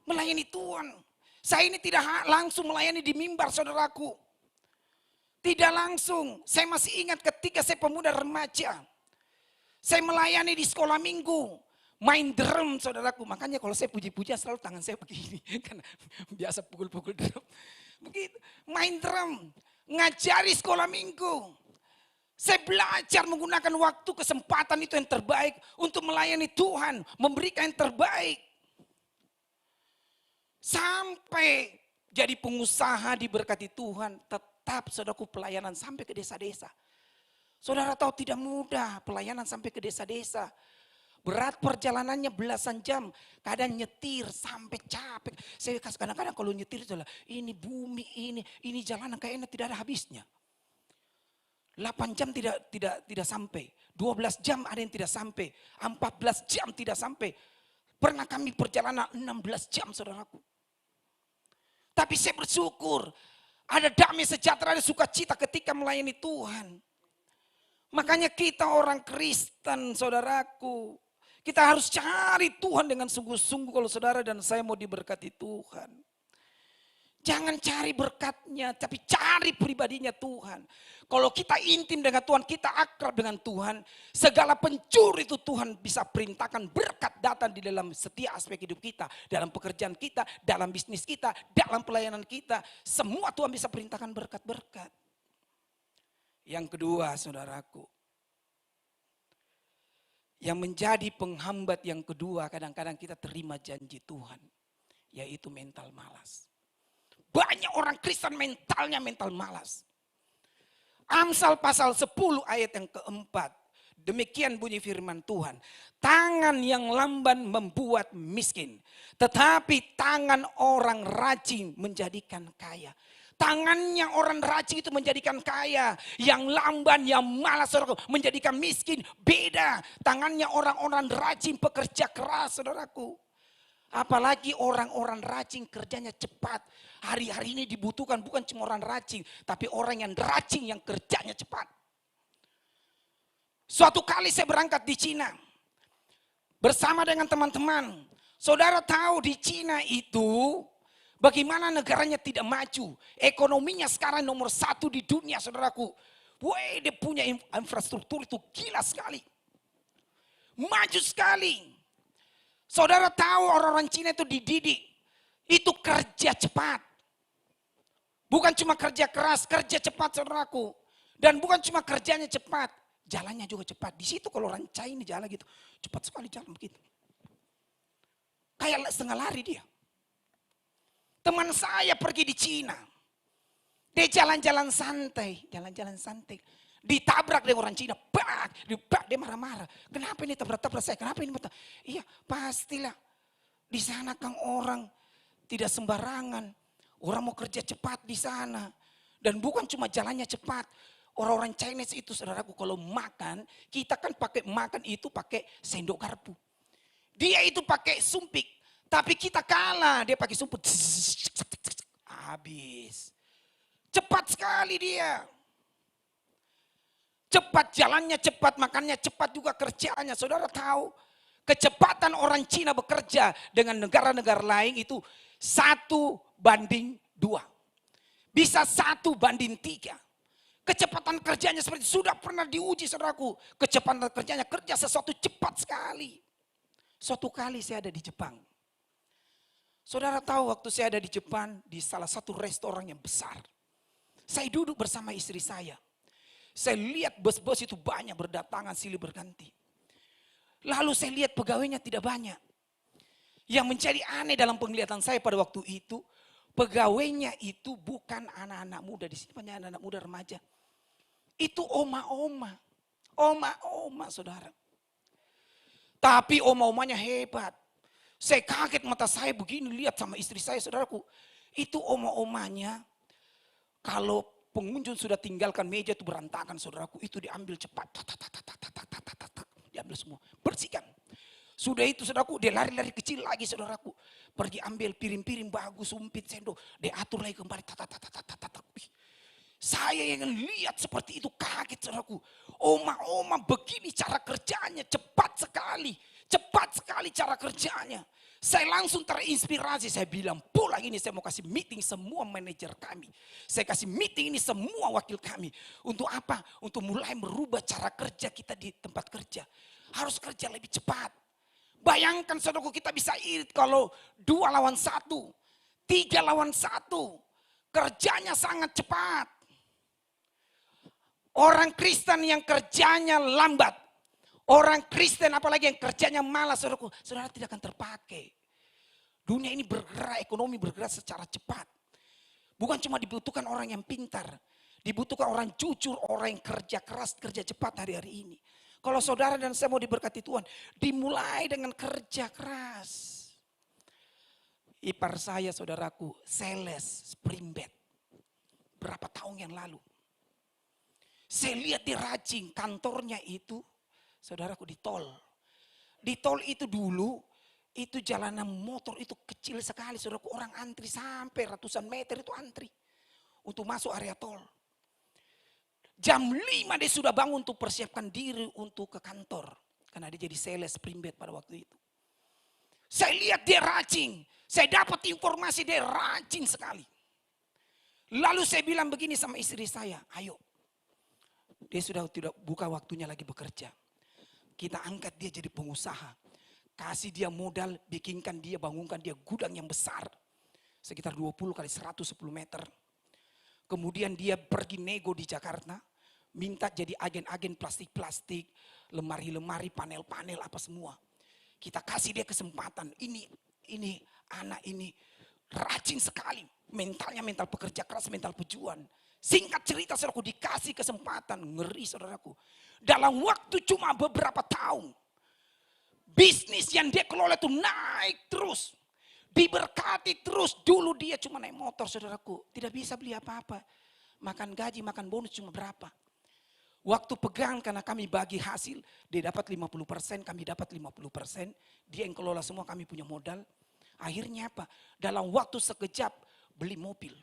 S3: Melayani Tuhan. Saya ini tidak langsung melayani di mimbar saudaraku. Tidak langsung. Saya masih ingat ketika saya pemuda remaja. Saya melayani di sekolah minggu. Main drum saudaraku, makanya kalau saya puji-puji selalu tangan saya begini. Karena biasa pukul-pukul drum. Begitu, main drum, ngajari sekolah minggu. Saya belajar menggunakan waktu kesempatan itu yang terbaik untuk melayani Tuhan, memberikan yang terbaik. Sampai jadi pengusaha diberkati Tuhan, tetap saudaraku pelayanan sampai ke desa-desa. Saudara tahu tidak mudah pelayanan sampai ke desa-desa. Berat perjalanannya belasan jam. Kadang nyetir sampai capek. Saya kadang-kadang kalau nyetir itulah ini bumi ini jalanan kayaknya tidak ada habisnya. 8 jam tidak sampai. 12 jam ada yang tidak sampai. 14 jam tidak sampai. Pernah kami perjalanan 16 jam saudaraku. Tapi saya bersyukur. Ada damai sejahtera, ada sukacita ketika melayani Tuhan. Makanya kita orang Kristen saudaraku. Kita harus cari Tuhan dengan sungguh-sungguh kalau saudara dan saya mau diberkati Tuhan. Jangan cari berkatnya, tapi cari pribadinya Tuhan. Kalau kita intim dengan Tuhan, kita akrab dengan Tuhan, segala pencuri itu Tuhan bisa perintahkan berkat datang di dalam setiap aspek hidup kita. Dalam pekerjaan kita, dalam bisnis kita, dalam pelayanan kita. Semua Tuhan bisa perintahkan berkat-berkat. Yang kedua saudaraku. Yang menjadi penghambat yang kedua kadang-kadang kita terima janji Tuhan. Yaitu mental malas. Banyak orang Kristen mentalnya mental malas. Amsal pasal 10 ayat yang keempat. Demikian bunyi firman Tuhan. Tangan yang lamban membuat miskin. Tetapi tangan orang rajin menjadikan kaya. Tangannya orang rajin itu menjadikan kaya. Yang lamban, yang malas saudaraku, menjadikan miskin. Beda. Tangannya orang-orang rajin pekerja keras saudaraku. Apalagi orang-orang rajin kerjanya cepat. Hari-hari ini dibutuhkan bukan cuma orang rajin. Tapi orang yang rajin yang kerjanya cepat. Suatu kali saya berangkat di Cina bersama dengan teman-teman. Saudara tahu di Cina itu bagaimana negaranya tidak maju. Ekonominya sekarang nomor 1 di dunia, saudaraku. Wah, dia punya infrastruktur itu gila sekali. Maju sekali. Saudara tahu orang-orang Cina itu dididik. Itu kerja cepat. Bukan cuma kerja keras, kerja cepat, saudaraku. Dan bukan cuma kerjanya cepat, jalannya juga cepat. Di situ kalau orang China jalan gitu, cepat sekali jalan begitu. Kayak setengah lari dia. Teman saya pergi di Cina. Dia jalan-jalan santai, ditabrak dengan orang Cina, dia marah-marah. Kenapa ini tabrak-tabrak saya? Kenapa ini? Iya, pastilah. Di sana kan orang tidak sembarangan. Orang mau kerja cepat di sana. Dan bukan cuma jalannya cepat. Orang-orang Chinese itu, saudaraku, kalau makan, kita kan makan itu pakai sendok garpu. Dia itu pakai sumpit, tapi kita kalah. Dia pakai sumpit, habis. Cepat sekali dia. Cepat jalannya, cepat makannya, cepat juga kerjaannya. Saudara tahu, kecepatan orang Cina bekerja dengan negara-negara lain itu 1:2. Bisa 1:3. Kecepatan kerjanya seperti sudah pernah diuji, saudaraku. Kecepatan kerjanya kerja sesuatu cepat sekali. Suatu kali saya ada di Jepang. Saudara tahu waktu saya ada di Jepang, di salah satu restoran yang besar. Saya duduk bersama istri saya. Saya lihat bos-bos itu banyak berdatangan silih berganti. Lalu saya lihat pegawainya tidak banyak. Yang menjadi aneh dalam penglihatan saya pada waktu itu, pegawainya itu bukan anak-anak muda. Di sini banyak anak-anak muda remaja. Itu oma-oma. Oma-oma, saudara. Tapi oma-omanya hebat. Saya kaget, mata saya begini lihat sama istri saya, saudaraku. Itu oma-omanya, kalau pengunjung sudah tinggalkan meja itu berantakan, saudaraku. Itu diambil cepat. Diambil semua. Bersihkan. Sudah itu, saudaraku, dia lari-lari kecil lagi, saudaraku. Pergi ambil piring-piring bagus, sumpit, sendok. Dia atur lagi kembali. Saya yang lihat seperti itu kaget, saudaraku. Oma-oma begini cara kerjanya, cepat sekali. Cepat sekali cara kerjanya. Saya langsung terinspirasi, saya bilang pulang ini saya mau kasih meeting semua manajer kami. Saya kasih meeting ini semua wakil kami. Untuk apa? Untuk mulai merubah cara kerja kita di tempat kerja. Harus kerja lebih cepat. Bayangkan, saudaraku, kita bisa irit kalau 2 lawan 1. 3 lawan 1. Kerjanya sangat cepat. Orang Kristen yang kerjanya lambat. Orang Kristen apalagi yang kerjanya malas, saudaraku, saudara tidak akan terpakai. Dunia ini bergerak, ekonomi bergerak secara cepat. Bukan cuma dibutuhkan orang yang pintar. Dibutuhkan orang jujur, orang yang kerja keras, kerja cepat hari-hari ini. Kalau saudara dan saya mau diberkati Tuhan, dimulai dengan kerja keras. Ipar saya, saudaraku, sales Springbed. Berapa tahun yang lalu. Saya lihat di rajin kantornya itu, saudaraku, di tol. Di tol itu dulu, itu jalanan motor itu kecil sekali, saudaraku. Orang antri sampai ratusan meter itu antri untuk masuk area tol. Jam 5 dia sudah bangun untuk persiapkan diri untuk ke kantor. Karena dia jadi sales Springbed pada waktu itu. Saya lihat dia rajin. Saya dapat informasi dia rajin sekali. Lalu saya bilang begini sama istri saya, ayo. Dia sudah tidak buka waktunya lagi bekerja. Kita angkat dia jadi pengusaha. Kasih dia modal, bikinkan dia, bangunkan dia gudang yang besar. Sekitar 20 kali 110 meter. Kemudian dia pergi nego di Jakarta. Minta jadi agen-agen plastik-plastik, lemari-lemari, panel-panel apa semua. Kita kasih dia kesempatan. Ini anak ini rajin sekali. Mentalnya mental pekerja keras, mental pejuang. Singkat cerita, saudaraku, dikasih kesempatan. Ngeri, saudaraku. Dalam waktu cuma beberapa tahun. Bisnis yang dia kelola itu naik terus. Diberkati terus. Dulu dia cuma naik motor, saudaraku. Tidak bisa beli apa-apa. Makan gaji, makan bonus cuma berapa. Waktu pegang karena kami bagi hasil. Dia dapat 50%, kami dapat 50%. Dia yang kelola semua, kami punya modal. Akhirnya apa? Dalam waktu sekejap beli mobil.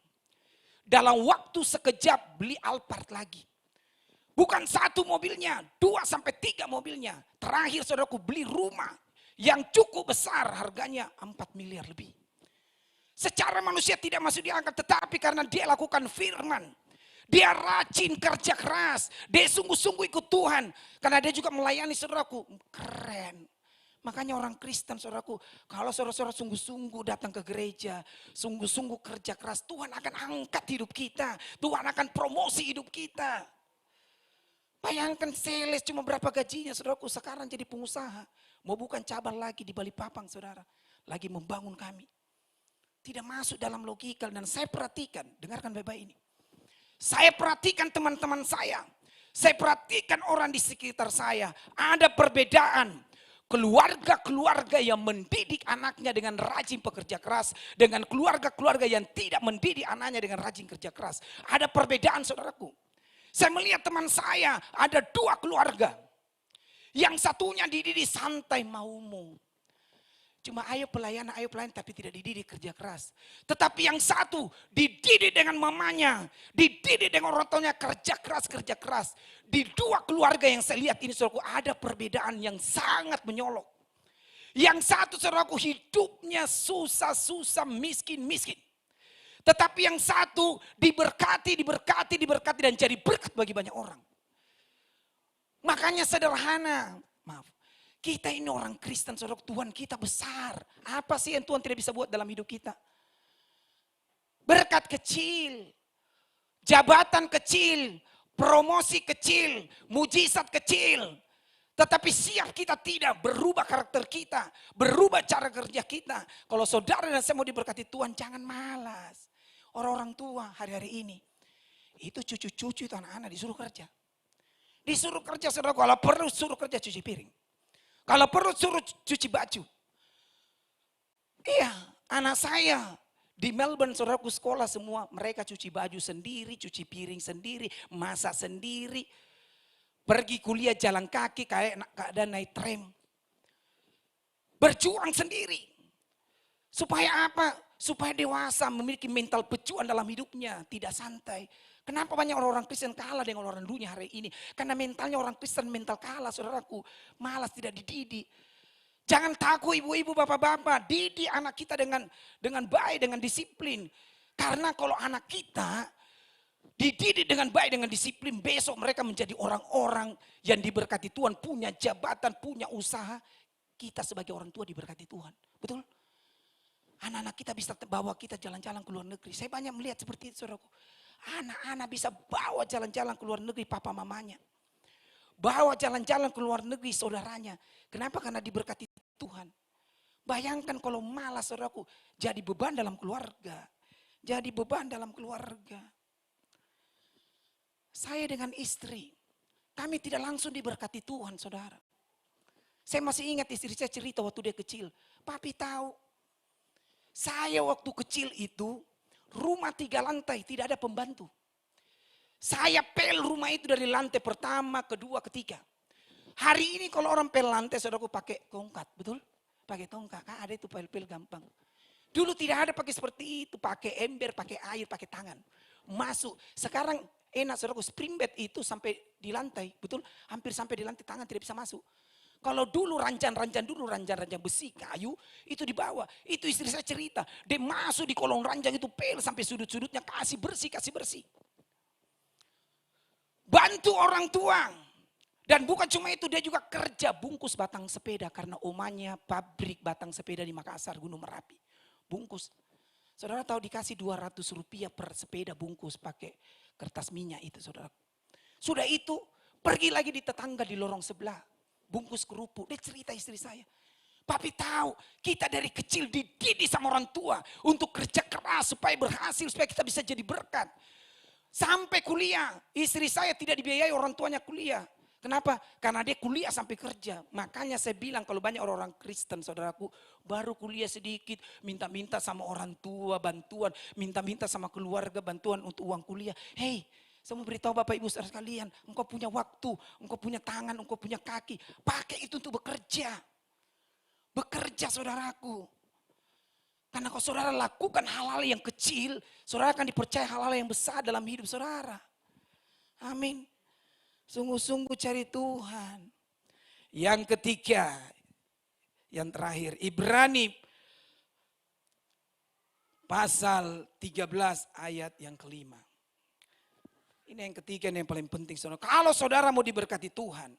S3: Dalam waktu sekejap beli Alphard lagi. Bukan 1 mobilnya, 2 sampai 3 mobilnya. Terakhir saudaraku beli rumah yang cukup besar, harganya 4 miliar lebih. Secara manusia tidak masuk di akal, tetapi karena dia lakukan firman. Dia rajin kerja keras, dia sungguh-sungguh ikut Tuhan. Karena dia juga melayani saudaraku, keren. Makanya orang Kristen saudaraku, kalau saudara-saudara sungguh-sungguh datang ke gereja, sungguh-sungguh kerja keras, Tuhan akan angkat hidup kita. Tuhan akan promosi hidup kita. Bayangkan sales cuma berapa gajinya saudaraku, sekarang jadi pengusaha. Mau bukan cabang lagi di Balikpapan saudara, lagi membangun kami. Tidak masuk dalam logika dan saya perhatikan, dengarkan baik-baik ini. Saya perhatikan teman-teman saya perhatikan orang di sekitar saya. Ada perbedaan keluarga-keluarga yang mendidik anaknya dengan rajin pekerja keras, dengan keluarga-keluarga yang tidak mendidik anaknya dengan rajin kerja keras. Ada perbedaan saudaraku. Saya melihat teman saya ada 2 keluarga. Yang satunya dididik santai maumu. Cuma ayo pelayan tapi tidak dididik kerja keras. Tetapi yang satu dididik dengan mamanya, dididik dengan orang tuanya kerja keras. Di 2 keluarga yang saya lihat ini saudaraku ada perbedaan yang sangat menyolok. Yang satu saudaraku hidupnya susah, miskin. Tetapi yang satu diberkati dan jadi berkat bagi banyak orang. Makanya sederhana, maaf. Kita ini orang Kristen, saudara, Tuhan kita besar. Apa sih yang Tuhan tidak bisa buat dalam hidup kita? Berkat kecil, jabatan kecil, promosi kecil, mujizat kecil. Tetapi siap kita tidak berubah karakter kita, berubah cara kerja kita. Kalau saudara dan saya mau diberkati Tuhan, jangan malas. Orang-orang tua hari-hari ini, itu cucu-cucu itu anak-anak disuruh kerja. Disuruh kerja saudara, kalau perlu suruh kerja cuci piring. Kalau perlu suruh cuci baju. Iya, anak saya di Melbourne saudaraku sekolah semua. Mereka cuci baju sendiri, cuci piring sendiri, masak sendiri. Pergi kuliah jalan kaki kayak keadaan naik tram. Berjuang sendiri. Supaya apa? Supaya dewasa memiliki mental pejuang dalam hidupnya. Tidak santai. Kenapa banyak orang-orang Kristen kalah dengan orang dunia hari ini? Karena mentalnya orang Kristen mental kalah saudaraku. Malas tidak dididik. Jangan takut ibu-ibu bapak-bapak. Didik anak kita dengan baik, dengan disiplin. Karena kalau anak kita dididik dengan baik, dengan disiplin. Besok mereka menjadi orang-orang yang diberkati Tuhan. Punya jabatan, punya usaha. Kita sebagai orang tua diberkati Tuhan. Betul? Anak-anak kita bisa bawa kita jalan-jalan ke luar negeri. Saya banyak melihat seperti itu saudaraku. Anak-anak bisa bawa jalan-jalan ke luar negeri papa mamanya. Bawa jalan-jalan ke luar negeri saudaranya. Kenapa? Karena diberkati Tuhan. Bayangkan kalau malas saudaraku. Jadi beban dalam keluarga. Jadi beban dalam keluarga. Saya dengan istri. Kami tidak langsung diberkati Tuhan saudara. Saya masih ingat istri saya cerita waktu dia kecil. Papi tahu. Saya waktu kecil itu. Rumah 3 lantai, tidak ada pembantu. Saya pel rumah itu dari lantai pertama, kedua, ketiga. Hari ini kalau orang pel lantai, saudaraku pakai tongkat, betul? Pakai tongkat, ada itu pel-pel gampang. Dulu tidak ada pakai seperti itu, pakai ember, pakai air, pakai tangan. Masuk, sekarang enak saudaraku, spring bed itu sampai di lantai, betul? Hampir sampai di lantai, tangan tidak bisa masuk. Kalau dulu ranjang besi, kayu, itu di bawah. Itu istri saya cerita. Dia masuk di kolong ranjang itu pel sampai sudut-sudutnya, kasih bersih. Bantu orang tua. Dan bukan cuma itu, dia juga kerja bungkus batang sepeda. Karena omanya pabrik batang sepeda di Makassar, Gunung Merapi. Bungkus. Saudara tahu dikasih 200 rupiah per sepeda bungkus pakai kertas minyak itu saudara. Sudah itu, pergi lagi di tetangga di lorong sebelah. Bungkus kerupuk, dia cerita istri saya. Papi tahu kita dari kecil dididik sama orang tua untuk kerja keras supaya berhasil, supaya kita bisa jadi berkat. Sampai kuliah, istri saya tidak dibiayai orang tuanya kuliah. Kenapa? Karena dia kuliah sampai kerja. Makanya saya bilang kalau banyak orang-orang Kristen saudaraku, baru kuliah sedikit, minta-minta sama orang tua bantuan, minta-minta sama keluarga bantuan untuk uang kuliah. Hei, saya mau beritahu Bapak Ibu saudara sekalian, engkau punya waktu, engkau punya tangan, engkau punya kaki. Pakai itu untuk bekerja. Bekerja saudaraku. Karena kalau saudara lakukan hal-hal yang kecil, saudara akan dipercaya hal-hal yang besar dalam hidup saudara. Amin. Sungguh-sungguh cari Tuhan. Yang ketiga, yang terakhir, Ibrani pasal 13 ayat yang kelima. Ini yang ketiga, ini yang paling penting. Saudara. Kalau saudara mau diberkati Tuhan,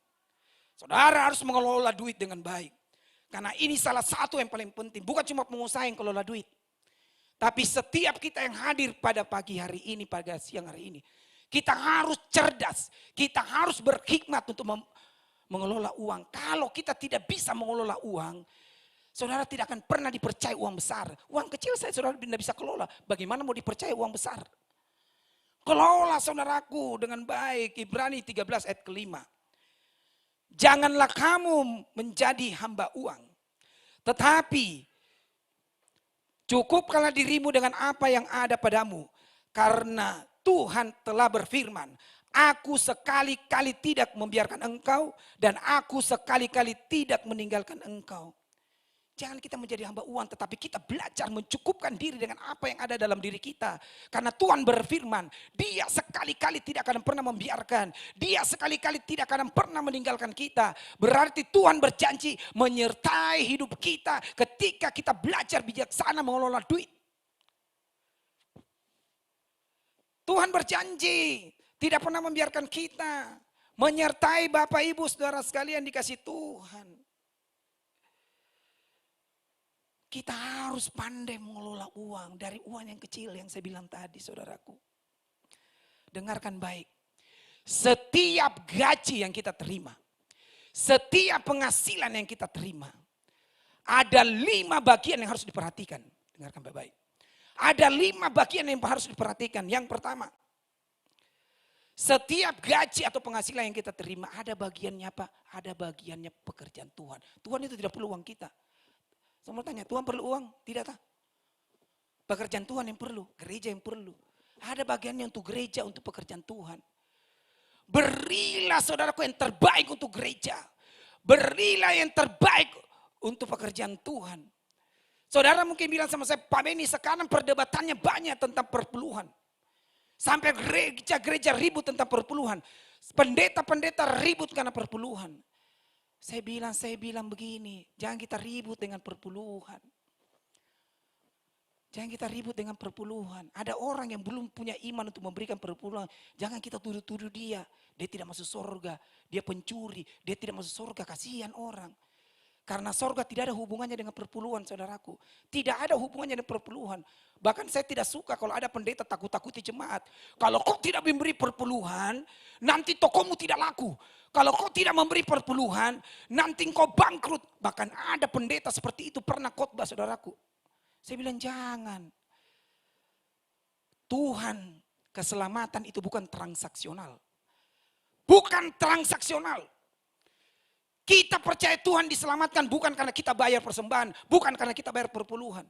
S3: saudara harus mengelola duit dengan baik. Karena ini salah satu yang paling penting. Bukan cuma pengusaha yang kelola duit. Tapi setiap kita yang hadir pada pagi hari ini, pada siang hari ini. Kita harus cerdas. Kita harus berhikmat untuk mengelola uang. Kalau kita tidak bisa mengelola uang, saudara tidak akan pernah dipercaya uang besar. Uang kecil saudara tidak bisa kelola. Bagaimana mau dipercaya uang besar? Kelola saudaraku dengan baik. Ibrani 13 ayat kelima. Janganlah kamu menjadi hamba uang. Tetapi cukupkanlah dirimu dengan apa yang ada padamu. Karena Tuhan telah berfirman, aku sekali-kali tidak membiarkan engkau dan aku sekali-kali tidak meninggalkan engkau. Jangan kita menjadi hamba uang, tetapi kita belajar mencukupkan diri dengan apa yang ada dalam diri kita. Karena Tuhan berfirman, dia sekali-kali tidak akan pernah membiarkan. Dia sekali-kali tidak akan pernah meninggalkan kita. Berarti Tuhan berjanji menyertai hidup kita ketika kita belajar bijaksana mengelola duit. Tuhan berjanji tidak pernah membiarkan kita. Menyertai Bapak Ibu Saudara sekalian dikasih Tuhan. Kita harus pandai mengelola uang dari uang yang kecil yang saya bilang tadi saudaraku. Dengarkan baik. Setiap gaji yang kita terima, setiap penghasilan yang kita terima, ada 5 bagian yang harus diperhatikan. Dengarkan baik-baik. Ada 5 bagian yang harus diperhatikan. Yang pertama, setiap gaji atau penghasilan yang kita terima, ada bagiannya apa? Ada bagiannya pekerjaan Tuhan. Tuhan itu tidak perlu uang kita. Saya mau tanya, Tuhan perlu uang? Tidak tak? Pekerjaan Tuhan yang perlu, gereja yang perlu. Ada bagiannya untuk gereja, untuk pekerjaan Tuhan. Berilah saudaraku yang terbaik untuk gereja. Berilah yang terbaik untuk pekerjaan Tuhan. Saudara mungkin bilang sama saya, Pak Beni sekarang perdebatannya banyak tentang perpuluhan. Sampai gereja-gereja ribut tentang perpuluhan. Pendeta-pendeta ribut karena perpuluhan. Saya bilang begini, jangan kita ribut dengan perpuluhan. Jangan kita ribut dengan perpuluhan. Ada orang yang belum punya iman untuk memberikan perpuluhan. Jangan kita tuduh-tuduh dia. Dia tidak masuk surga, dia pencuri, dia tidak masuk surga, kasihan orang. Karena surga tidak ada hubungannya dengan perpuluhan saudaraku. Tidak ada hubungannya dengan perpuluhan. Bahkan saya tidak suka kalau ada pendeta takut-takuti jemaat. Kalau kau tidak memberi perpuluhan, nanti tokomu tidak laku. Kalau kau tidak memberi perpuluhan, nanti kau bangkrut. Bahkan ada pendeta seperti itu pernah khotbah saudaraku. Saya bilang jangan. Tuhan, keselamatan itu bukan transaksional. Bukan transaksional. Kita percaya Tuhan diselamatkan bukan karena kita bayar persembahan, bukan karena kita bayar perpuluhan.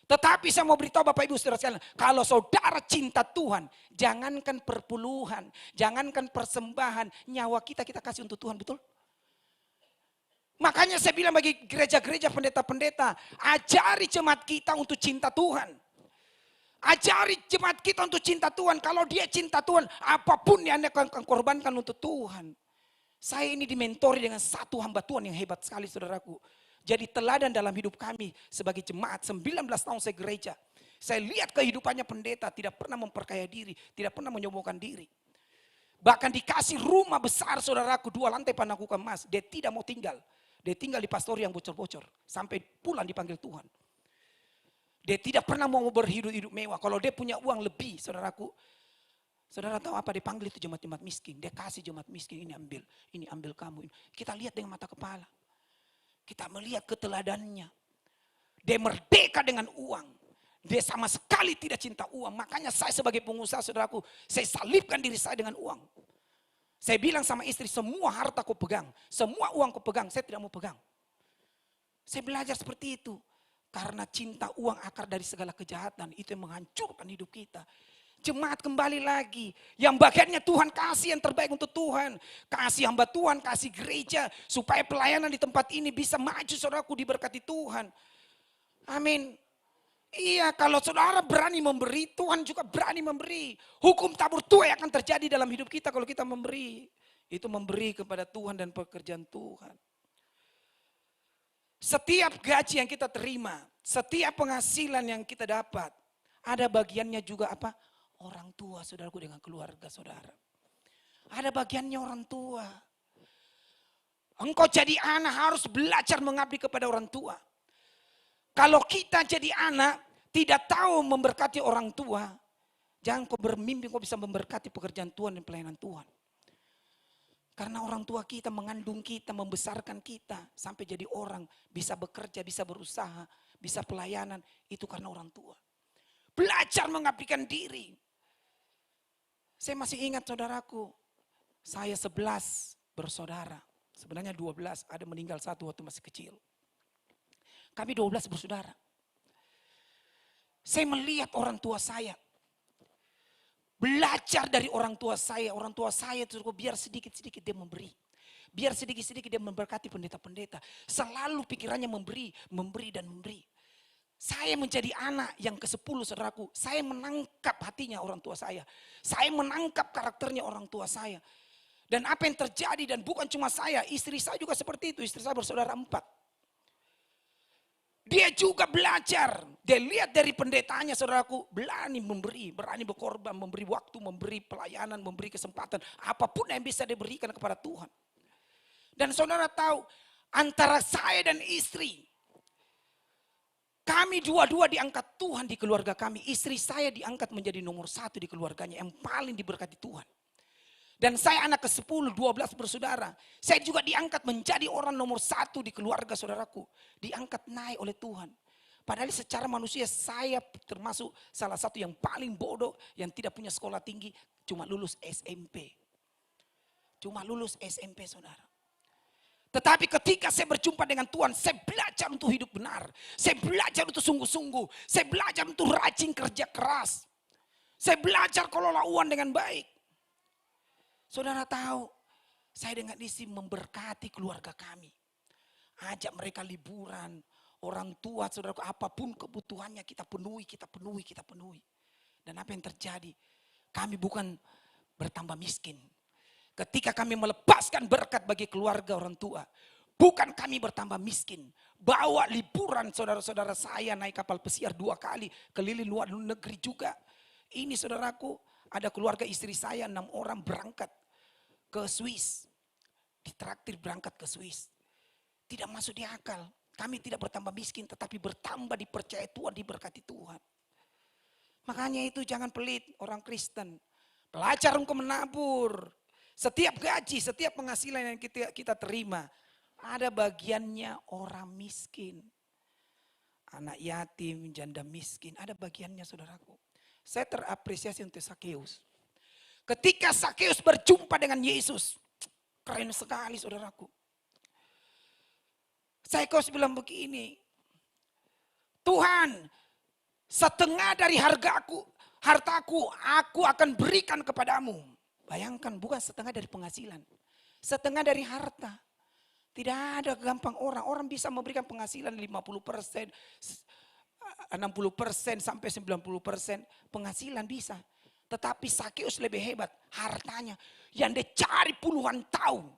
S3: Tetapi saya mau beritahu Bapak Ibu Saudara sekalian, kalau saudara cinta Tuhan, jangankan perpuluhan, jangankan persembahan, nyawa kita kasih untuk Tuhan, betul? Makanya saya bilang bagi gereja-gereja pendeta-pendeta, ajari jemaat kita untuk cinta Tuhan. Ajari jemaat kita untuk cinta Tuhan. Kalau dia cinta Tuhan, apapun yang Anda akan korbankan untuk Tuhan. Saya ini dimentori dengan satu hamba Tuhan yang hebat sekali saudaraku. Jadi teladan dalam hidup kami sebagai jemaat. 19 tahun saya gereja. Saya lihat kehidupannya pendeta tidak pernah memperkaya diri. Tidak pernah menyombongkan diri. Bahkan dikasih rumah besar saudaraku. 2 lantai panaku emas. Dia tidak mau tinggal. Dia tinggal di pastori yang bocor-bocor. Sampai pulang dipanggil Tuhan. Dia tidak pernah mau berhidup mewah. Kalau dia punya uang lebih saudaraku. Saudara tahu apa dipanggil itu jemaat-jemaat miskin. Dia kasih jemaat miskin ini ambil kamu. Kita lihat dengan mata kepala. Kita melihat keteladannya. Dia merdeka dengan uang. Dia sama sekali tidak cinta uang. Makanya saya sebagai pengusaha saudaraku, saya salibkan diri saya dengan uang. Saya bilang sama istri, semua harta ku pegang. Semua uang ku pegang, saya tidak mau pegang. Saya belajar seperti itu. Karena cinta uang akar dari segala kejahatan. Itu yang menghancurkan hidup kita. Jemaat kembali lagi. Yang bagiannya Tuhan kasih yang terbaik untuk Tuhan. Kasih hamba Tuhan, kasih gereja. Supaya pelayanan di tempat ini bisa maju saudaraku diberkati Tuhan. Amin. Iya, kalau saudara berani memberi, Tuhan juga berani memberi. Hukum tabur tuai akan terjadi dalam hidup kita kalau kita memberi. Itu memberi kepada Tuhan dan pekerjaan Tuhan. Setiap gaji yang kita terima, setiap penghasilan yang kita dapat, ada bagiannya juga apa? Orang tua, saudaraku, dengan keluarga saudara. Ada bagiannya orang tua. Engkau jadi anak harus belajar mengabdi kepada orang tua. Kalau kita jadi anak tidak tahu memberkati orang tua, jangan kau bermimpi kau bisa memberkati pekerjaan Tuhan dan pelayanan Tuhan. Karena orang tua kita mengandung kita, membesarkan kita sampai jadi orang, bisa bekerja, bisa berusaha, bisa pelayanan, itu karena orang tua. Belajar mengabdikan diri. Saya masih ingat saudaraku, saya 11 bersaudara. Sebenarnya 12, ada meninggal satu waktu masih kecil. Kami 12 bersaudara. Saya melihat orang tua saya. Belajar dari orang tua saya itu biar sedikit-sedikit dia memberi. Biar sedikit-sedikit dia memberkati pendeta-pendeta. Selalu pikirannya memberi, memberi dan memberi. Saya menjadi anak yang ke-10 saudaraku. Saya menangkap hatinya orang tua saya. Saya menangkap karakternya orang tua saya. Dan apa yang terjadi dan bukan cuma saya, istri saya juga seperti itu. Istri saya bersaudara 4. Dia juga belajar. Dia lihat dari pendetanya saudaraku. Berani memberi, berani berkorban, memberi waktu, memberi pelayanan, memberi kesempatan. Apapun yang bisa diberikan kepada Tuhan. Dan saudara tahu, antara saya dan istri, kami dua-dua diangkat Tuhan di keluarga kami. Istri saya diangkat menjadi nomor 1 di keluarganya. Yang paling diberkati Tuhan. Dan saya anak ke-10, 12 bersaudara. Saya juga diangkat menjadi orang nomor 1 di keluarga saudaraku. Diangkat naik oleh Tuhan. Padahal secara manusia saya termasuk salah satu yang paling bodoh. Yang tidak punya sekolah tinggi. Cuma lulus SMP. Cuma lulus SMP saudara. Tetapi ketika saya berjumpa dengan Tuhan. Saya belajar untuk hidup benar. Saya belajar untuk sungguh-sungguh. Saya belajar untuk rajin kerja keras. Saya belajar kelola uang dengan baik. Saudara tahu, saya dengan istri memberkati keluarga kami. Ajak mereka liburan, orang tua, saudaraku, apapun kebutuhannya kita penuhi. Dan apa yang terjadi? Kami bukan bertambah miskin. Ketika kami melepaskan berkat bagi keluarga orang tua, bukan kami bertambah miskin. Bawa liburan saudara-saudara saya naik kapal pesiar 2 kali, keliling luar negeri juga. Ini saudaraku, ada keluarga istri saya 6 orang berangkat ke Swiss. Ditraktir berangkat ke Swiss. Tidak masuk di akal. Kami tidak bertambah miskin tetapi bertambah dipercaya Tuhan, diberkati Tuhan. Makanya itu jangan pelit orang Kristen. Belajar untuk menabur. Setiap gaji, setiap penghasilan yang kita terima. Ada bagiannya orang miskin. Anak yatim, janda miskin. Ada bagiannya saudaraku. Saya terapresiasi untuk Sakeus. Ketika Sakeus berjumpa dengan Yesus. Keren sekali saudaraku. Sakeus bilang begini. Tuhan, setengah dari hartaku aku akan berikan kepadamu. Bayangkan, bukan setengah dari penghasilan. Setengah dari harta. Tidak ada gampang orang. Orang bisa memberikan penghasilan 50%, 60% sampai 90% penghasilan bisa. Tetapi Sakeus lebih hebat, hartanya yang dia cari puluhan tahun.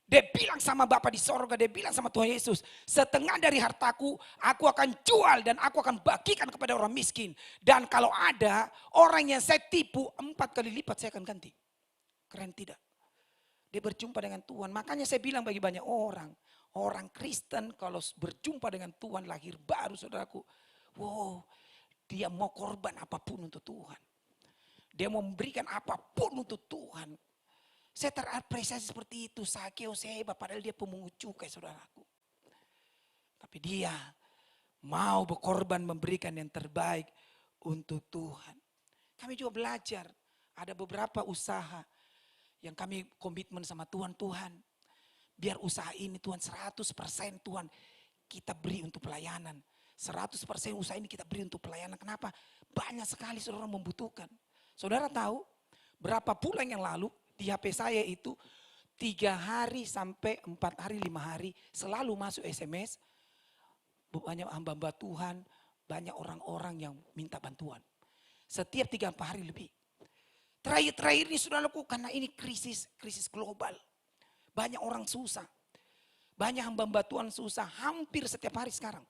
S3: Dia bilang sama Bapa di sorga, dia bilang sama Tuhan Yesus, setengah dari hartaku aku akan jual dan aku akan bagikan kepada orang miskin. Dan kalau ada orang yang saya tipu 4 kali lipat saya akan ganti. Keren tidak? Dia berjumpa dengan Tuhan. Makanya saya bilang bagi banyak orang, orang Kristen kalau berjumpa dengan Tuhan lahir baru saudaraku. Wow, dia mau korban apapun untuk Tuhan. Dia mau memberikan apapun untuk Tuhan. Saya terapresiasi seperti itu. Sakeus hebat padahal dia pemungut cukai saudaraku. Tapi dia mau berkorban memberikan yang terbaik untuk Tuhan. Kami juga belajar. Ada beberapa usaha yang kami komitmen sama Tuhan. Tuhan biar usaha ini Tuhan 100% Tuhan kita beri untuk pelayanan. 100% usaha ini kita beri untuk pelayanan. Kenapa? Banyak sekali saudara membutuhkan. Saudara tahu berapa bulan yang lalu di HP saya itu 3 hari sampai 4 hari, 5 hari selalu masuk SMS. Banyak hamba-hamba Tuhan, banyak orang-orang yang minta bantuan. Setiap 3-4 hari lebih. Terakhir ini saudaraku karena ini krisis global. Banyak orang susah. Banyak hamba Tuhan susah hampir setiap hari sekarang.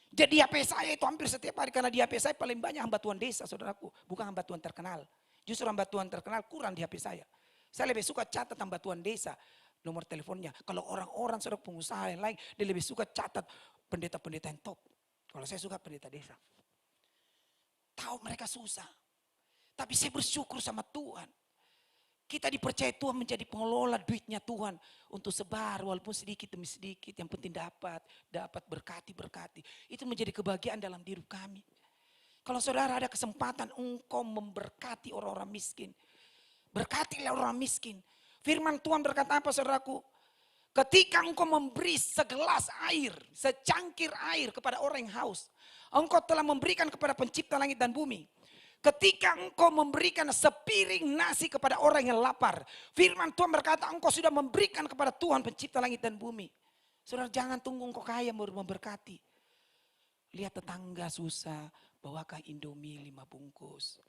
S3: Jadi HP saya itu hampir setiap hari. Karena di HP saya paling banyak hamba Tuhan desa saudaraku. Bukan hamba Tuhan terkenal. Justru hamba Tuhan terkenal kurang di HP saya. Saya lebih suka catat hamba Tuhan desa. Nomor teleponnya. Kalau orang-orang saudara pengusaha yang lain. Dia lebih suka catat pendeta-pendeta yang top. Kalau saya suka pendeta desa. Tahu mereka susah. Tapi saya bersyukur sama Tuhan. Kita dipercaya Tuhan menjadi pengelola duitnya Tuhan. Untuk sebar walaupun sedikit demi sedikit. Yang penting dapat berkati. Itu menjadi kebahagiaan dalam diri kami. Kalau saudara ada kesempatan engkau memberkati orang-orang miskin. Berkatilah orang miskin. Firman Tuhan berkata apa saudaraku? Ketika engkau memberi segelas air, secangkir air kepada orang yang haus. Engkau telah memberikan kepada pencipta langit dan bumi. Ketika engkau memberikan sepiring nasi kepada orang yang lapar. Firman Tuhan berkata engkau sudah memberikan kepada Tuhan pencipta langit dan bumi. Saudara jangan tunggu engkau kaya baru memberkati. Lihat tetangga susah, bawakan Indomie 5 bungkus.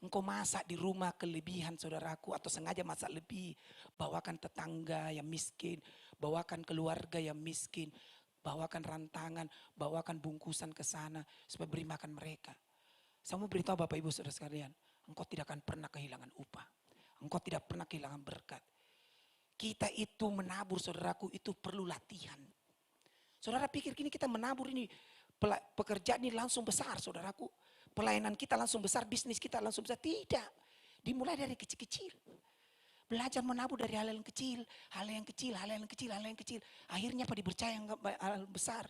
S3: Engkau masak di rumah kelebihan saudaraku atau sengaja masak lebih. Bawakan tetangga yang miskin, bawakan keluarga yang miskin. Bawakan rantangan, bawakan bungkusan ke sana supaya beri makan mereka. Saya mau beritahu Bapak Ibu Saudara sekalian, engkau tidak akan pernah kehilangan upah. Engkau tidak pernah kehilangan berkat. Kita itu menabur saudaraku itu perlu latihan. Saudara pikir kini kita menabur ini pekerjaan ini langsung besar saudaraku. Pelayanan kita langsung besar, bisnis kita langsung besar. Tidak. Dimulai dari kecil-kecil. Belajar menabur dari hal yang kecil, hal yang kecil. Akhirnya apa dipercaya yang hal besar.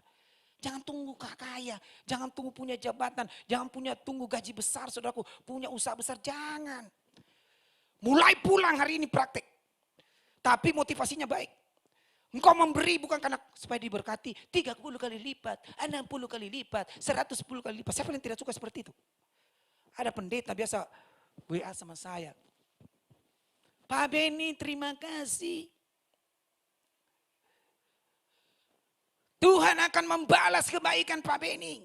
S3: Jangan tunggu kaya, jangan tunggu punya jabatan, jangan tunggu gaji besar saudaraku, punya usaha besar, jangan. Mulai pulang hari ini praktek. Tapi motivasinya baik. Engkau memberi bukan karena supaya diberkati 30 kali lipat, 60 kali lipat, 110 kali lipat. Siapa yang tidak suka seperti itu? Ada pendeta biasa WA sama saya. Pak Beni terima kasih. Tuhan akan membalas kebaikan Pak Beni.